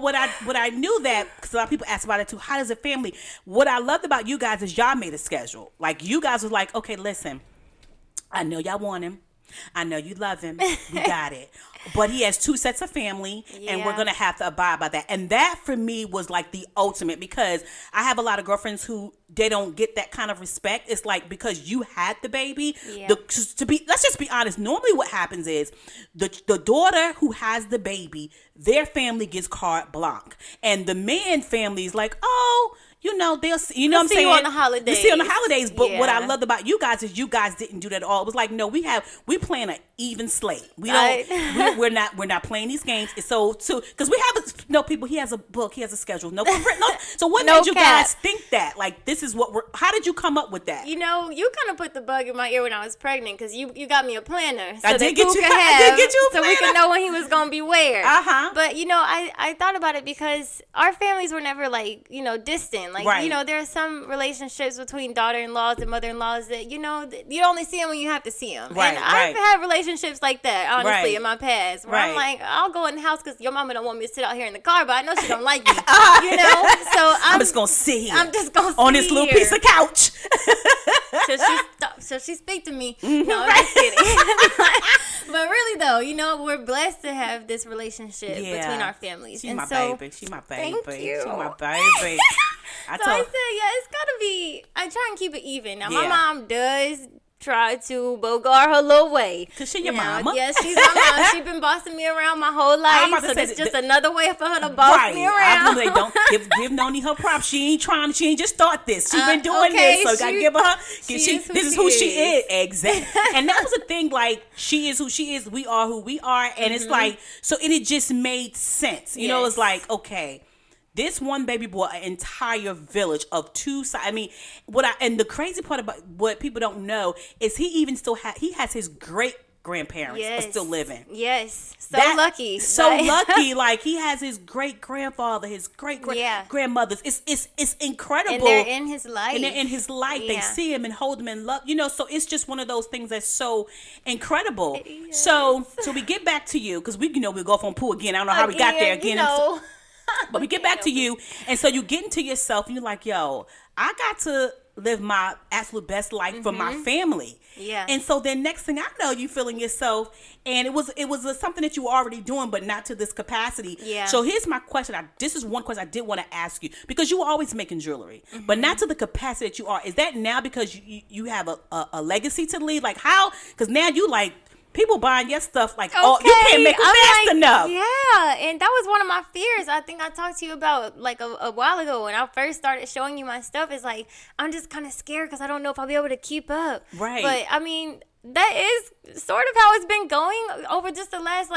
what I knew that, because a lot of people ask about it too, how does a family? What I loved about you guys is y'all made a schedule. Like, you guys was like, okay, listen, I know y'all want him. I know you love him. We got it. But he has 2 sets of family, and we're going to have to abide by that. And that, for me, was like the ultimate, because I have a lot of girlfriends who, they don't get that kind of respect. It's like, because you had the baby, let's just be honest. Normally what happens is the daughter who has the baby, their family gets carte blanche. And the man family is like, oh, they'll see, what I'm saying? We'll see you on the holidays. But what I loved about you guys is you guys didn't do that at all. It was like, no, we plan an even slate. We don't, we're not playing these games. It's because we have people, he has a book, he has a schedule. So what made you guys think that? Like, this is how did you come up with that? You kind of put the bug in my ear when I was pregnant, because you got me a planner. So I did get you a planner. So we could know when he was going to be where. But, I thought about it because our families were never like, distant. Like, there are some relationships between daughter-in-laws and mother-in-laws that, you only see them when you have to see them. Right, and I've had relationships like that, honestly, in my past. Where I'm like, I'll go in the house because your mama don't want me to sit out here in the car, but I know she don't like me. So I'm just going to sit here. I'm just going to sit on this little piece of couch. So she speak to me. No, I'm just kidding. But really, though, we're blessed to have this relationship between our families. She's my baby. She's my baby. Thank you. She's my baby. I said, it's got to be, I try and keep it even. Now, my mom does tried to bogart her little way. Cause she your mama. Yes, she's my mom. She's been bossing me around my whole life. So that's just another way for her to boss me around. They don't give Noni her props. She ain't just start this. She's been doing this. So gotta give her. This is who she is. Exactly. And that was the thing. Like, she is who she is. We are who we are. And it's like, so it just made sense. You know, it's like, okay, this one baby boy, an entire village of two sides. I mean, and the crazy part about what people don't know is he even still has his great grandparents are still living. Yes. Lucky. So lucky. Like, he has his great grandfather, his great grandmothers. It's incredible. And they're in his life. Yeah. They see him and hold him and love. You know, so it's just one of those things that's so incredible. So we get back to you, because we'll go off on Pooh again. I don't know how we got there again. But we get back to you, and so you get into yourself, and you're like, yo, I got to live my absolute best life for my family. Yeah. And so then next thing I know, you feeling yourself, and it was something that you were already doing, but not to this capacity. Yeah. So here's my question. This is one question I did want to ask you, because you were always making jewelry, but not to the capacity that you are. Is that now because you have a legacy to leave? Like, how? Because now you like, people buying your stuff like, oh, you can't make it fast enough. Yeah, and that was one of my fears. I think I talked to you about like a while ago when I first started showing you my stuff. It's like, I'm just kind of scared because I don't know if I'll be able to keep up. Right. But I mean, that is sort of how it's been going over just the last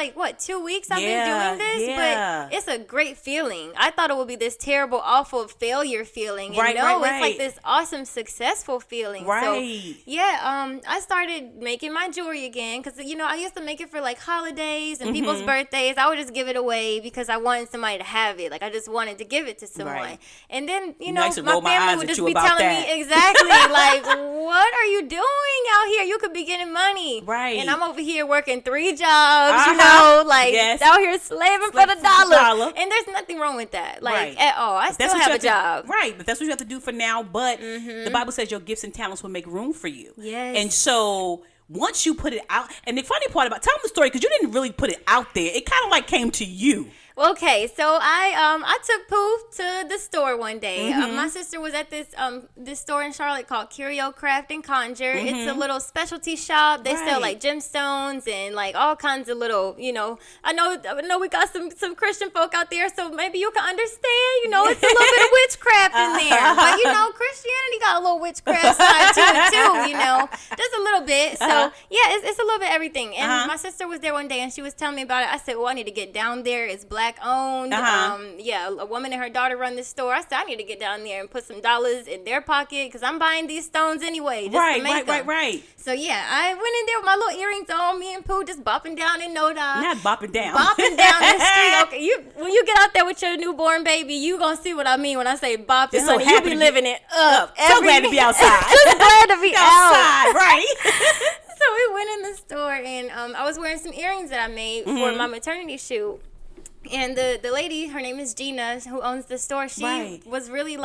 2 weeks I've been doing this. Yeah. But it's a great feeling. I thought it would be this terrible, awful failure feeling. Right, and it's like this awesome, successful feeling. Right. So, I started making my jewelry again because, I used to make it for like holidays and people's birthdays. I would just give it away because I wanted somebody to have it. Like, I just wanted to give it to someone. Right. And then, my family would just be telling me exactly, like, what are you doing out here? You could be getting money. Right. And I'm over here working 3 jobs, out here slaving for the dollar. And there's nothing wrong with that, at all. I still have a job. Right, but that's what you have to do for now. But the Bible says your gifts and talents will make room for you. Yes. And so once you put it out, and the funny part about, tell them the story, because you didn't really put it out there. It kind of like came to you. Okay, so I took Pooh to the store one day. My sister was at this store in Charlotte called Curio Craft and Conjure. It's a little specialty shop. They sell like gemstones and like all kinds of little, I know we got some Christian folk out there, so maybe you can understand. It's a little bit of witchcraft in there, but Christianity got a little witchcraft side to it too. Just a little bit. So it's a little bit of everything. And my sister was there one day and she was telling me about it. I said, well, I need to get down there. It's black owned. A woman and her daughter run this store. I said, I need to get down there and put some dollars in their pocket because I'm buying these stones anyway. Just to make them. Right. So I went in there with my little earrings on, me and Pooh just bopping down in no time. Not bopping down. Bopping down the street. Okay, when you get out there with your newborn baby, you gonna see what I mean when I say bopping. So honey, you be living it up. So glad to be outside. Just glad to be outside, right? So we went in the store and I was wearing some earrings that I made for my maternity shoot. And the lady, her name is Gina, who owns the store, she was really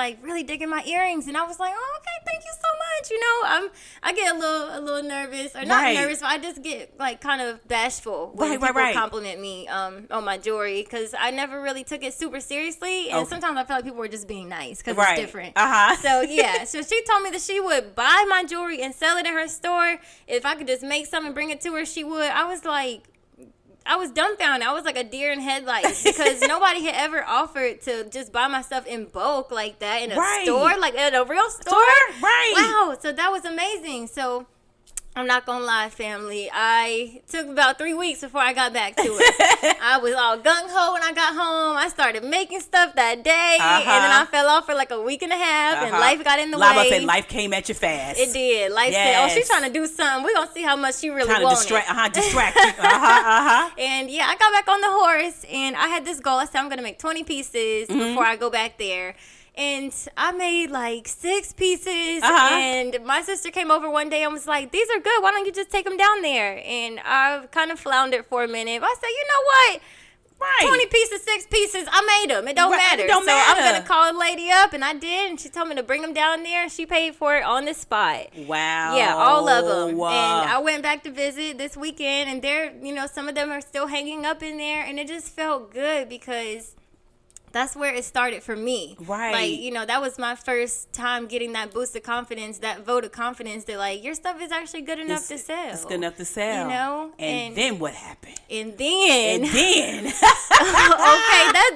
digging my earrings, and I was like, oh, okay, thank you so much. I get a little nervous, or not nervous, but I just get like kind of bashful when people compliment me on my jewelry, because I never really took it super seriously, and sometimes I felt like people were just being nice because it's different. So so she told me that she would buy my jewelry and sell it in her store. If I could just make some and bring it to her, she would. I was dumbfounded. I was like a deer in headlights because nobody had ever offered to just buy my stuff in bulk like that in a store, like at a real store. Right. Wow. So that was amazing. So I'm not going to lie, family. I took about 3 weeks before I got back to it. I was all gung-ho when I got home. I started making stuff that day, and then I fell off for like a week and a half, and life got in the way. I said life came at you fast. It did. Life said, oh, she's trying to do something. We're going to see how much she really wants it. Distract you. And I got back on the horse, and I had this goal. I said, I'm going to make 20 pieces before I go back there. And I made like 6 pieces, and my sister came over one day and was like, these are good. Why don't you just take them down there? And I kind of floundered for a minute. But I said, you know what? 20 pieces, 6 pieces, I made them. It don't matter. So I'm going to call a lady up, and I did. And she told me to bring them down there, and she paid for it on the spot. Wow. Yeah, all of them. Wow. And I went back to visit this weekend, and some of them are still hanging up in there. And it just felt good because that's where it started for me. Right. Like, you know, that was my first time getting that boost of confidence, that vote of confidence that, like, your stuff is actually good enough to sell. It's good enough to sell. You know? And then what happened? And then. Okay,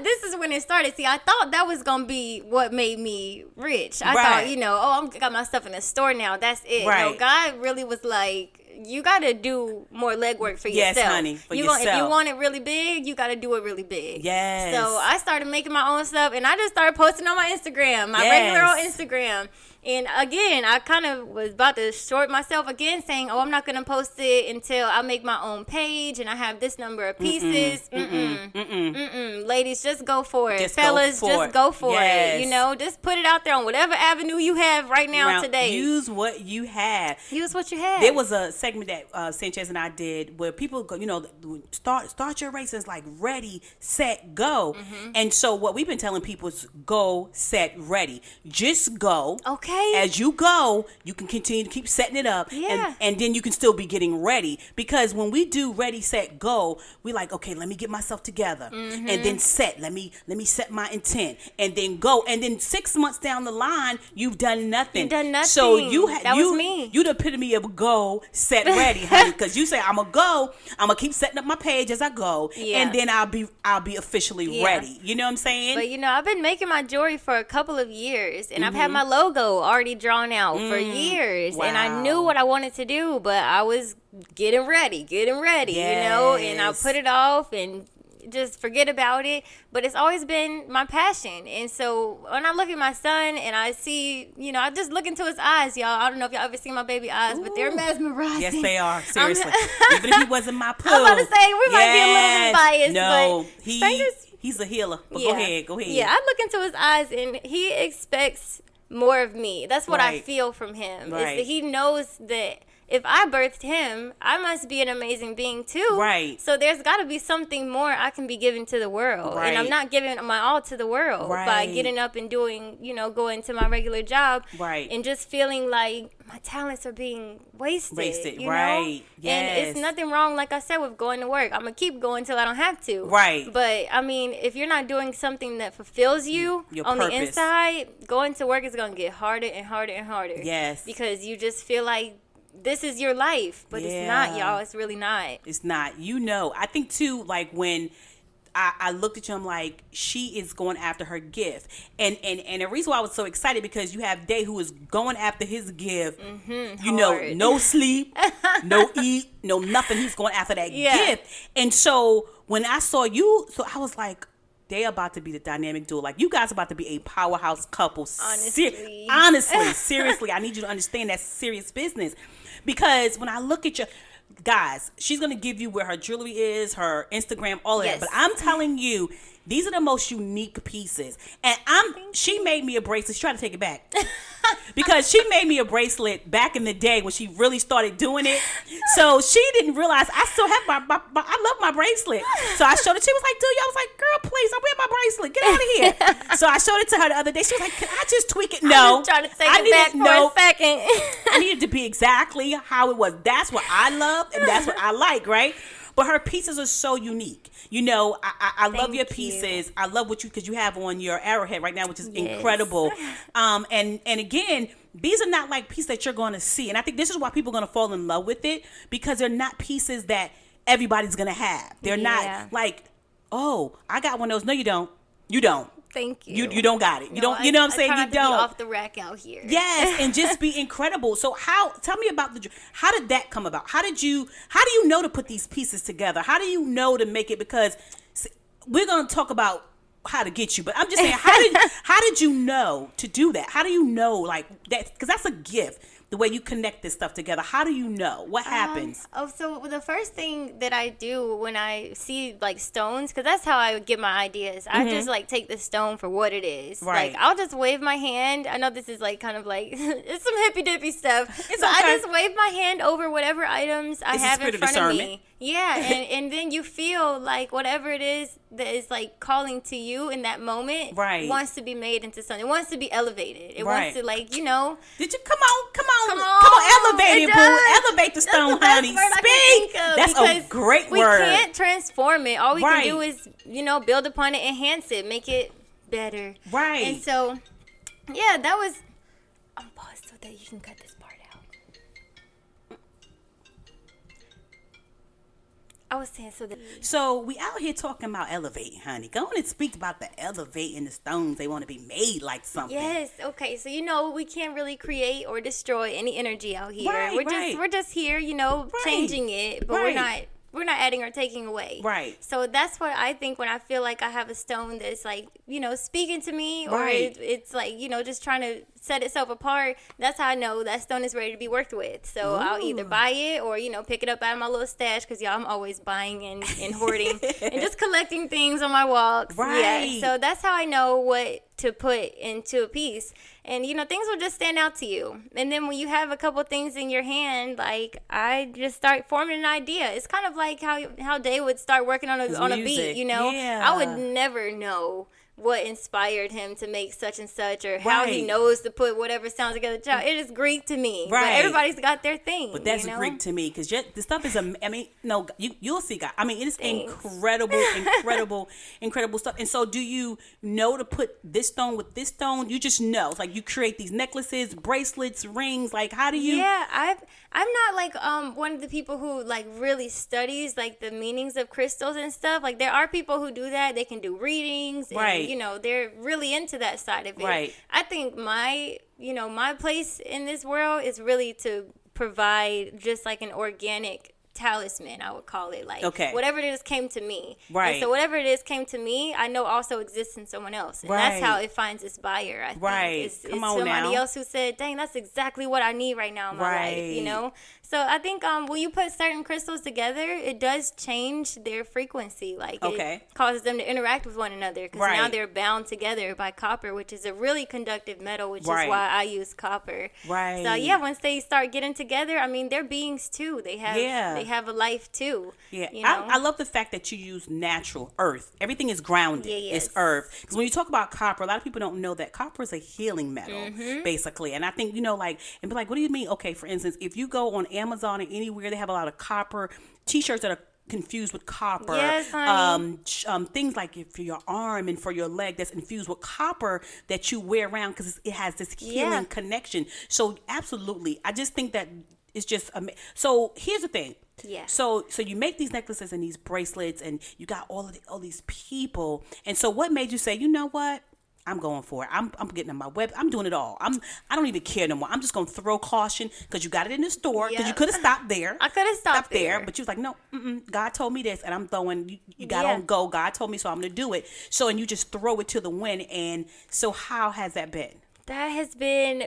this is when it started. See, I thought that was going to be what made me rich. I thought, you know, I'm got my stuff in the store now. That's it. Right. No, God really was like, you got to do more legwork for yourself. Yes, honey, for yourself. If you want it really big, you got to do it really big. Yes. So I started making my own stuff, and I just started posting on my Instagram, my regular old Instagram. And again, I kind of was about to short myself again, saying, oh, I'm not going to post it until I make my own page and I have this number of pieces. Ladies, just go for it. Fellas, just go for it. You know, just put it out there on whatever avenue you have right now today. Use what you have. Use what you have. There was a segment that Sanchez and I did where people go, you know, start your races like ready, set, go. And so what we've been telling people is go, set, ready. Just go. Okay. As you go, you can continue to keep setting it up. Yeah. And then you can still be getting ready. Because when we do ready, set, go, we like, okay, let me get myself together. And then set. Let me set my intent. And then go. And then 6 months down the line, you've done nothing. So that was me. You the epitome of go, set, ready, honey. Because you say, I'm going to go. I'm going to keep setting up my page as I go. Yeah. And then I'll be officially ready. You know what I'm saying? But, you know, I've been making my jewelry for a couple of years. And I've had my logo already drawn out for years. Wow. And I knew what I wanted to do, but I was getting ready, you know, and I put it off and just forget about it. But it's always been my passion. And so when I look at my son and I see, you know, I just look into his eyes, y'all. I don't know if y'all ever seen my baby eyes, but they're mesmerizing. Yes, they are. Seriously. Even if he wasn't my poo. I'm about to say, we might be a little bit biased. No, but he's a healer. But go ahead. Yeah, I look into his eyes and he expects more of me. That's what I feel from him. Is that he knows that if I birthed him, I must be an amazing being too. Right. So there's got to be something more I can be giving to the world. Right. And I'm not giving my all to the world by getting up and doing, you know, going to my regular job. Right. And just feeling like my talents are being wasted. You know? Yes. And it's nothing wrong, like I said, with going to work. I'm going to keep going till I don't have to. Right. But, I mean, if you're not doing something that fulfills you on the inside, going to work is going to get harder and harder and harder. Yes. Because you just feel like this is your life, but it's not, y'all. It's really not. It's not. You know, I think too, like when I looked at you, I'm like, she is going after her gift. And the reason why I was so excited because you have Day who is going after his gift. You know, no sleep, no eat, no nothing. He's going after that gift. And so when I saw you, so I was like, they about to be the dynamic duo. Like, you guys are about to be a powerhouse couple. Honestly, seriously, I need you to understand that's serious business. Because when I look at you, guys, she's going to give you where her jewelry is, her Instagram, all of that. But I'm telling you, these are the most unique pieces. And she made me a bracelet. She's trying to take it back. Because she made me a bracelet back in the day when she really started doing it. So she didn't realize I still have my I love my bracelet. So I showed it. She was like, dude, I was like, girl, please, I wear my bracelet. Get out of here. So I showed it to her the other day. She was like, can I just tweak it? No. I was trying to take it back for a second. I needed to be exactly how it was. That's what I love and that's what I like, right? But her pieces are so unique. You know, I love your pieces. I love what because you have on your arrowhead right now, which is incredible. And again, these are not like pieces that you're going to see. And I think this is why people are going to fall in love with it because they're not pieces that everybody's going to have. They're not like, oh, I got one of those. No, you don't. You don't. Thank you. You don't got it. You don't. You know what I'm saying? You don't. Be off the rack out here. Yes, and just be incredible. So tell me about how did that come about? How do you know to put these pieces together? How do you know to make it? Because we're gonna talk about how to get you, but I'm just saying, how did you know to do that? How do you know like that? Because that's a gift. The way you connect this stuff together. How do you know? What happens? So the first thing that I do when I see like stones, because that's how I get my ideas. I just like take the stone for what it is. Right. Like I'll just wave my hand. I know this is like kind of like it's some hippy dippy stuff. It's okay. I just wave my hand over whatever items I have in front of me. Yeah, and then you feel like whatever it is that is like calling to you in that moment wants to be made into something. It wants to be elevated. It wants to like, you know. Did you come on, elevate it, boo. Elevate the stone, honey. Speak. That's a great word. We can't transform it. All we can do is, you know, build upon it, enhance it, make it better. Right. And so, yeah, that was. I'm paused so that you can cut this part out. I was saying so that. So we out here talking about elevating, honey. Go on and speak about the elevating the stones. They want to be made like something. Yes. Okay. So we can't really create or destroy any energy out here. Right, we're just here, changing it, but we're not adding or taking away. Right. So that's what I think when I feel like I have a stone that's like, speaking to me, or it's like, just trying to set itself apart. That's how I know that stone is ready to be worked with. So I'll either buy it or, pick it up out of my little stash, because I'm always buying and hoarding and just collecting things on my walks. Right. Yeah. So that's how I know what to put into a piece. And, things will just stand out to you. And then when you have a couple things in your hand, like, I just start forming an idea. It's kind of like how Day would start working on a beat, Yeah. I would never know what inspired him to make such and such, or how he knows to put whatever sounds together. It is Greek to me. Right. But everybody's got their thing. But that's Greek to me, because the stuff is, you'll see, God. I mean, it is incredible stuff. And so do you know to put this stone with this stone? You just know. It's like you create these necklaces, bracelets, rings. Like, how do you? Yeah, I'm not like one of the people who like really studies like the meanings of crystals and stuff. Like, there are people who do that. They can do readings. Right. And, they're really into that side of it. Right. I think my place in this world is really to provide just like an organic talisman, I would call it. Like, whatever it is came to me. Right. And so whatever it is came to me, I know also exists in someone else. And that's how it finds its buyer, I think. Right. It's somebody else who said, dang, that's exactly what I need right now in my life, So I think when you put certain crystals together, it does change their frequency. Like, it causes them to interact with one another, because now they're bound together by copper, which is a really conductive metal, which is why I use copper. Right. So yeah, once they start getting together, I mean, they're beings too. They have a life too. Yeah. I love the fact that you use natural earth. Everything is grounded. It's earth. Because when you talk about copper, a lot of people don't know that copper is a healing metal, basically. And I think, and be like, what do you mean? Okay, for instance, if you go on Amazon or anywhere, they have a lot of copper t-shirts that are confused with copper. Yes, honey. Things like for your arm and for your leg that's infused with copper that you wear around, because it has this healing connection. So absolutely, I just think that it's just amazing. So here's the thing. Yeah. So you make these necklaces and these bracelets, and you got all these people. And so what made you say, you know what? I'm going for it. I'm getting on my web. I'm doing it all. I don't even care no more. I'm just going to throw caution, because you got it in the store, because you could have stopped there. I could have stopped there. But you was like, no, God told me this, and I'm throwing, you got on go. God told me, so I'm going to do it. So, and you just throw it to the wind. And so how has that been? That has been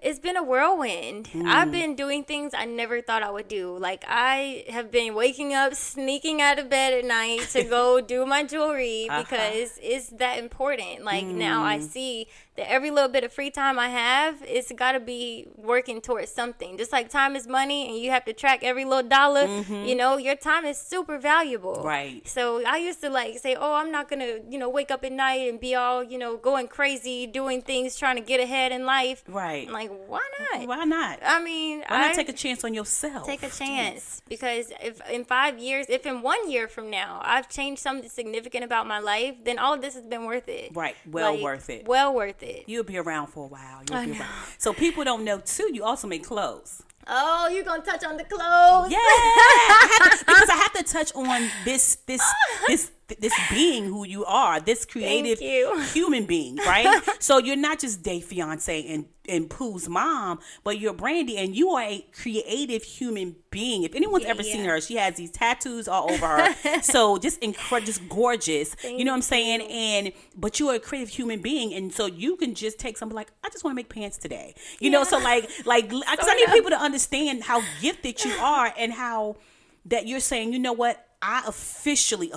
it's been a whirlwind. I've been doing things I never thought I would do. Like, I have been waking up, sneaking out of bed at night to go do my jewelry, because it's that important. Like, now I see that every little bit of free time I have, it's got to be working towards something. Just like time is money, and you have to track every little dollar, your time is super valuable. Right. So I used to like say, oh, I'm not going to, wake up at night and be all, going crazy, doing things, trying to get ahead in life. Right. I'm like, why not? Why not? I mean, why not take a chance on yourself? Take a chance. Because if in 5 years, if in 1 year from now, I've changed something significant about my life, then all of this has been worth it. Right. Well worth it. Well worth it. You'll be around for a while. So people don't know too, you also make clothes. Oh, you're going to touch on the clothes? Yeah. Because I have to touch on this being who you are, this creative human being, right? So you're not just Day fiance and Pooh's mom, but you're Brandy, and you are a creative human being. If anyone's ever seen her, she has these tattoos all over her. So just incredible, just gorgeous. You know what I'm saying? But you are a creative human being, and so you can just take something like, I just want to make pants today. You know, so like because I need people to understand how gifted you are, and how that you're saying, you know what? I officially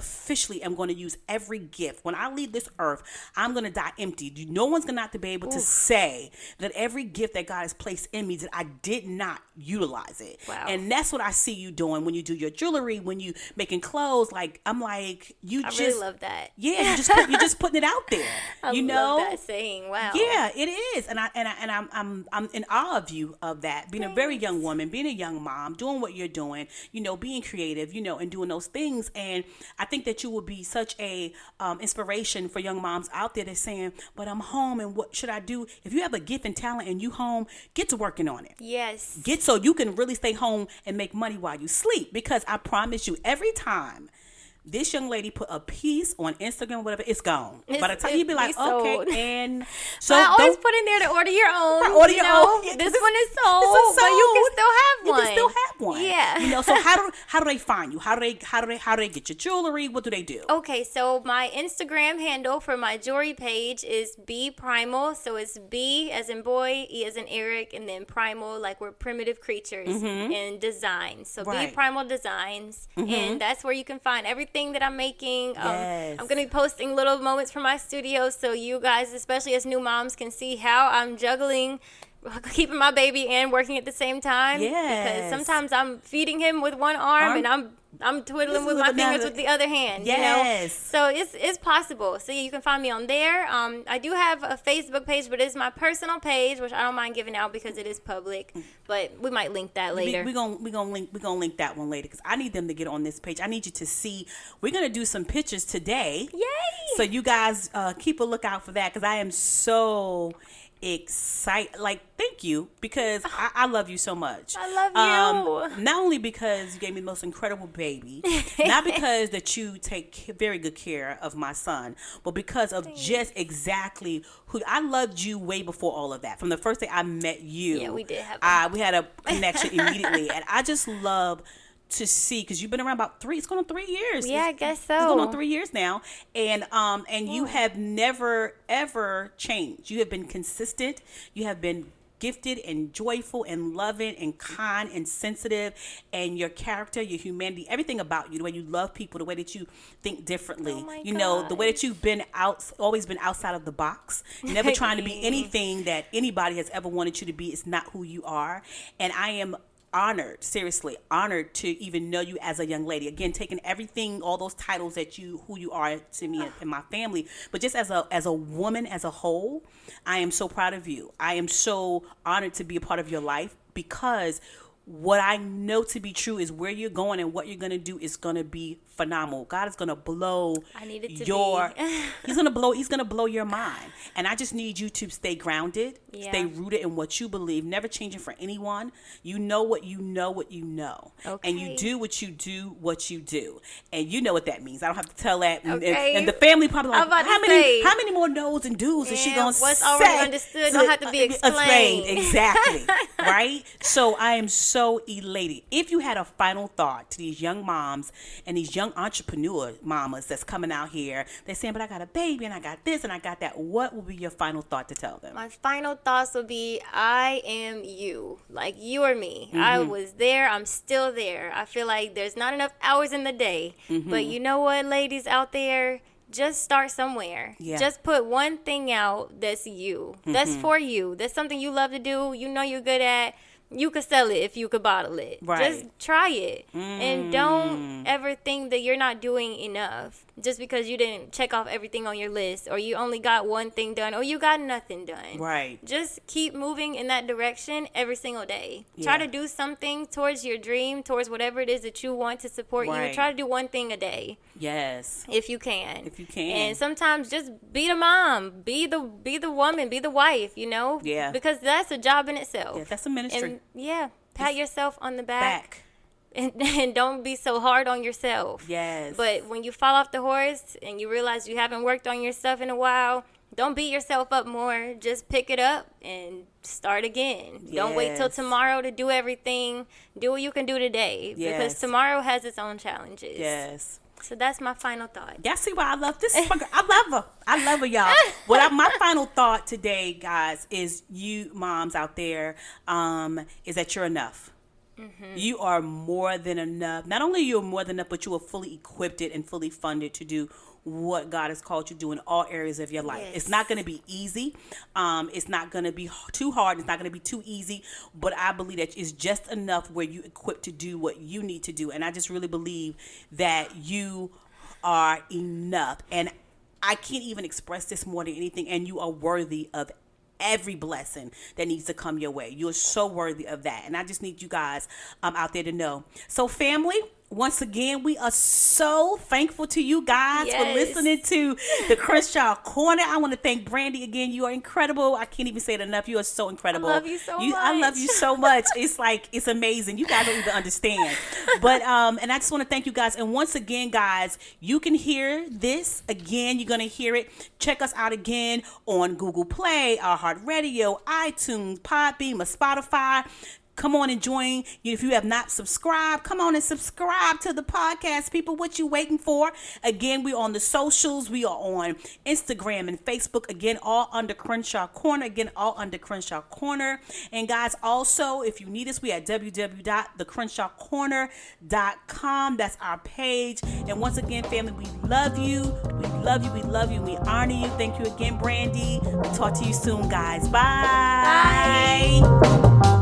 am going to use every gift. When I leave this earth, I'm going to die empty. No one's going to have to be able to say that every gift that God has placed in me, that I did not utilize it. Wow. And that's what I see you doing when you do your jewelry, when you making clothes. Like, I'm like, I really love that. Yeah, you're just putting it out there. I love that saying. Wow. Yeah, it is. And I'm in awe of you, of that. Being a very young woman, being a young mom, doing what you're doing, being creative, and doing those things. And I think that you will be such a inspiration for young moms out there that's saying, but I'm home and what should I do? If you have a gift and talent and you home, get to working on it. Yes. Get so you can really stay home and make money while you sleep. Because I promise you, every time this young lady put a piece on Instagram, whatever, it's gone. By the time you be like, okay, and so I always put in there to order your own. Order your own. Yeah, this one is sold, but you can still have one. You can still have one. Yeah. You know. So how do they find you? How do they get your jewelry? What do they do? Okay, so my Instagram handle for my jewelry page is B Primal. So it's B as in boy, E as in Eric, and then Primal, like we're primitive creatures, and designs. So B Primal Designs, and that's where you can find everything that I'm making. I'm going to be posting little moments from my studio so you guys, especially as new moms, can see how I'm juggling keeping my baby and working at the same time. Because sometimes I'm feeding him with one arm and I'm twiddling with my fingers with the other hand. You know? So it's possible. So you can find me on there. I do have a Facebook page, but it's my personal page, which I don't mind giving out because it is public. But we might link that later. We're gonna link that one later because I need them to get on this page. I need you to see. We're gonna do some pictures today. Yay! So you guys keep a lookout for that because I am so excited. Like, thank you because I love you so much. I love you. Not only because you gave me the most incredible baby, not because that you take very good care of my son, but because of just exactly who I loved you way before all of that. From the first day I met you, yeah, we did have we had a connection immediately, and I just love to see because you've been around it's going on 3 years. Yeah, I guess so. It's going on 3 years now, and you have never ever changed. You have been consistent. You have been gifted and joyful and loving and kind and sensitive, and your character, your humanity, everything about you, the way you love people, the way that you think differently, the way that you've been always been outside of the box, never trying to be anything that anybody has ever wanted you to be. It's not who you are, and I am seriously honored to even know you as a young lady. Again, taking everything, all those titles who you are to me and my family, but just as a woman as a whole, I am so proud of you. I am so honored to be a part of your life because what I know to be true is where you're going and what you're going to do is going to be phenomenal. God is going to blow He's going to blow your mind. And I just need you to stay grounded, stay rooted in what you believe, never changing for anyone. You know what you know. Okay. And you do what you do. And you know what that means. I don't have to tell that. Okay. And the family probably like, how many more no's and do's is she going to say? What's already understood don't have to be explained. Exactly. Right? So I am so elated. If you had a final thought to these young moms and these young entrepreneur mamas that's coming out here, they're saying, but I got a baby and I got this and I got that. What will be your final thought to tell them? My final thoughts would be, I am you. Like, you are me. I was there. I'm still there. I feel like there's not enough hours in the day. But you know what, ladies out there? Just start somewhere. Yeah. Just put one thing out that's you. That's for you. That's something you love to do. You know you're good at. You could sell it if you could bottle it. Right. Just try it. And don't ever think that you're not doing enough just because you didn't check off everything on your list, or you only got one thing done, or you got nothing done. Right. Just keep moving in that direction every single day. Yeah. Try to do something towards your dream, towards whatever it is that you want to support you. Try to do one thing a day. Yes. If you can. And sometimes just be the mom, be the woman, be the wife, Yeah. Because that's a job in itself. Yeah, that's a ministry. And pat yourself on the back. And don't be so hard on yourself. Yes. But when you fall off the horse and you realize you haven't worked on yourself in a while, don't beat yourself up more. Just pick it up and start again. Yes. Don't wait till tomorrow to do everything. Do what you can do today. Yes. Because tomorrow has its own challenges. Yes. So that's my final thought. Y'all see why I love this? I love her, y'all. My final thought today, guys, is you moms out there, is that you're enough. You are more than enough. Not only you're more than enough, but you are fully equipped and fully funded to do what God has called you to do in all areas of your life. Yes. It's not going to be easy. It's not going to be too hard. It's not going to be too easy. But I believe that it's just enough where you're equipped to do what you need to do. And I just really believe that you are enough. And I can't even express this more than anything. And you are worthy of every blessing that needs to come your way. You're so worthy of that. And I just need you guys out there to know. So family, once again, we are so thankful to you guys for listening to the Crenshaw Corner. I want to thank Brandy again. You are incredible. I can't even say it enough. You are so incredible. I love you so much. I love you so much. It's amazing. You guys don't even understand. But and I just want to thank you guys. And once again, guys, you can hear this again. You're gonna hear it. Check us out again on Google Play, iHeartRadio, iTunes, Podbean, or Spotify. Come on and join. If you have not subscribed, come on and subscribe to the podcast, people. What you waiting for? Again, we on the socials. We are on Instagram and Facebook. Again, all under Crenshaw Corner. Again, all under Crenshaw Corner. And guys, also, if you need us, we at www.thecrenshawcorner.com. That's our page. And once again, family, we love you. We love you. We love you. We honor you. Thank you again, Brandy. We'll talk to you soon, guys. Bye. Bye.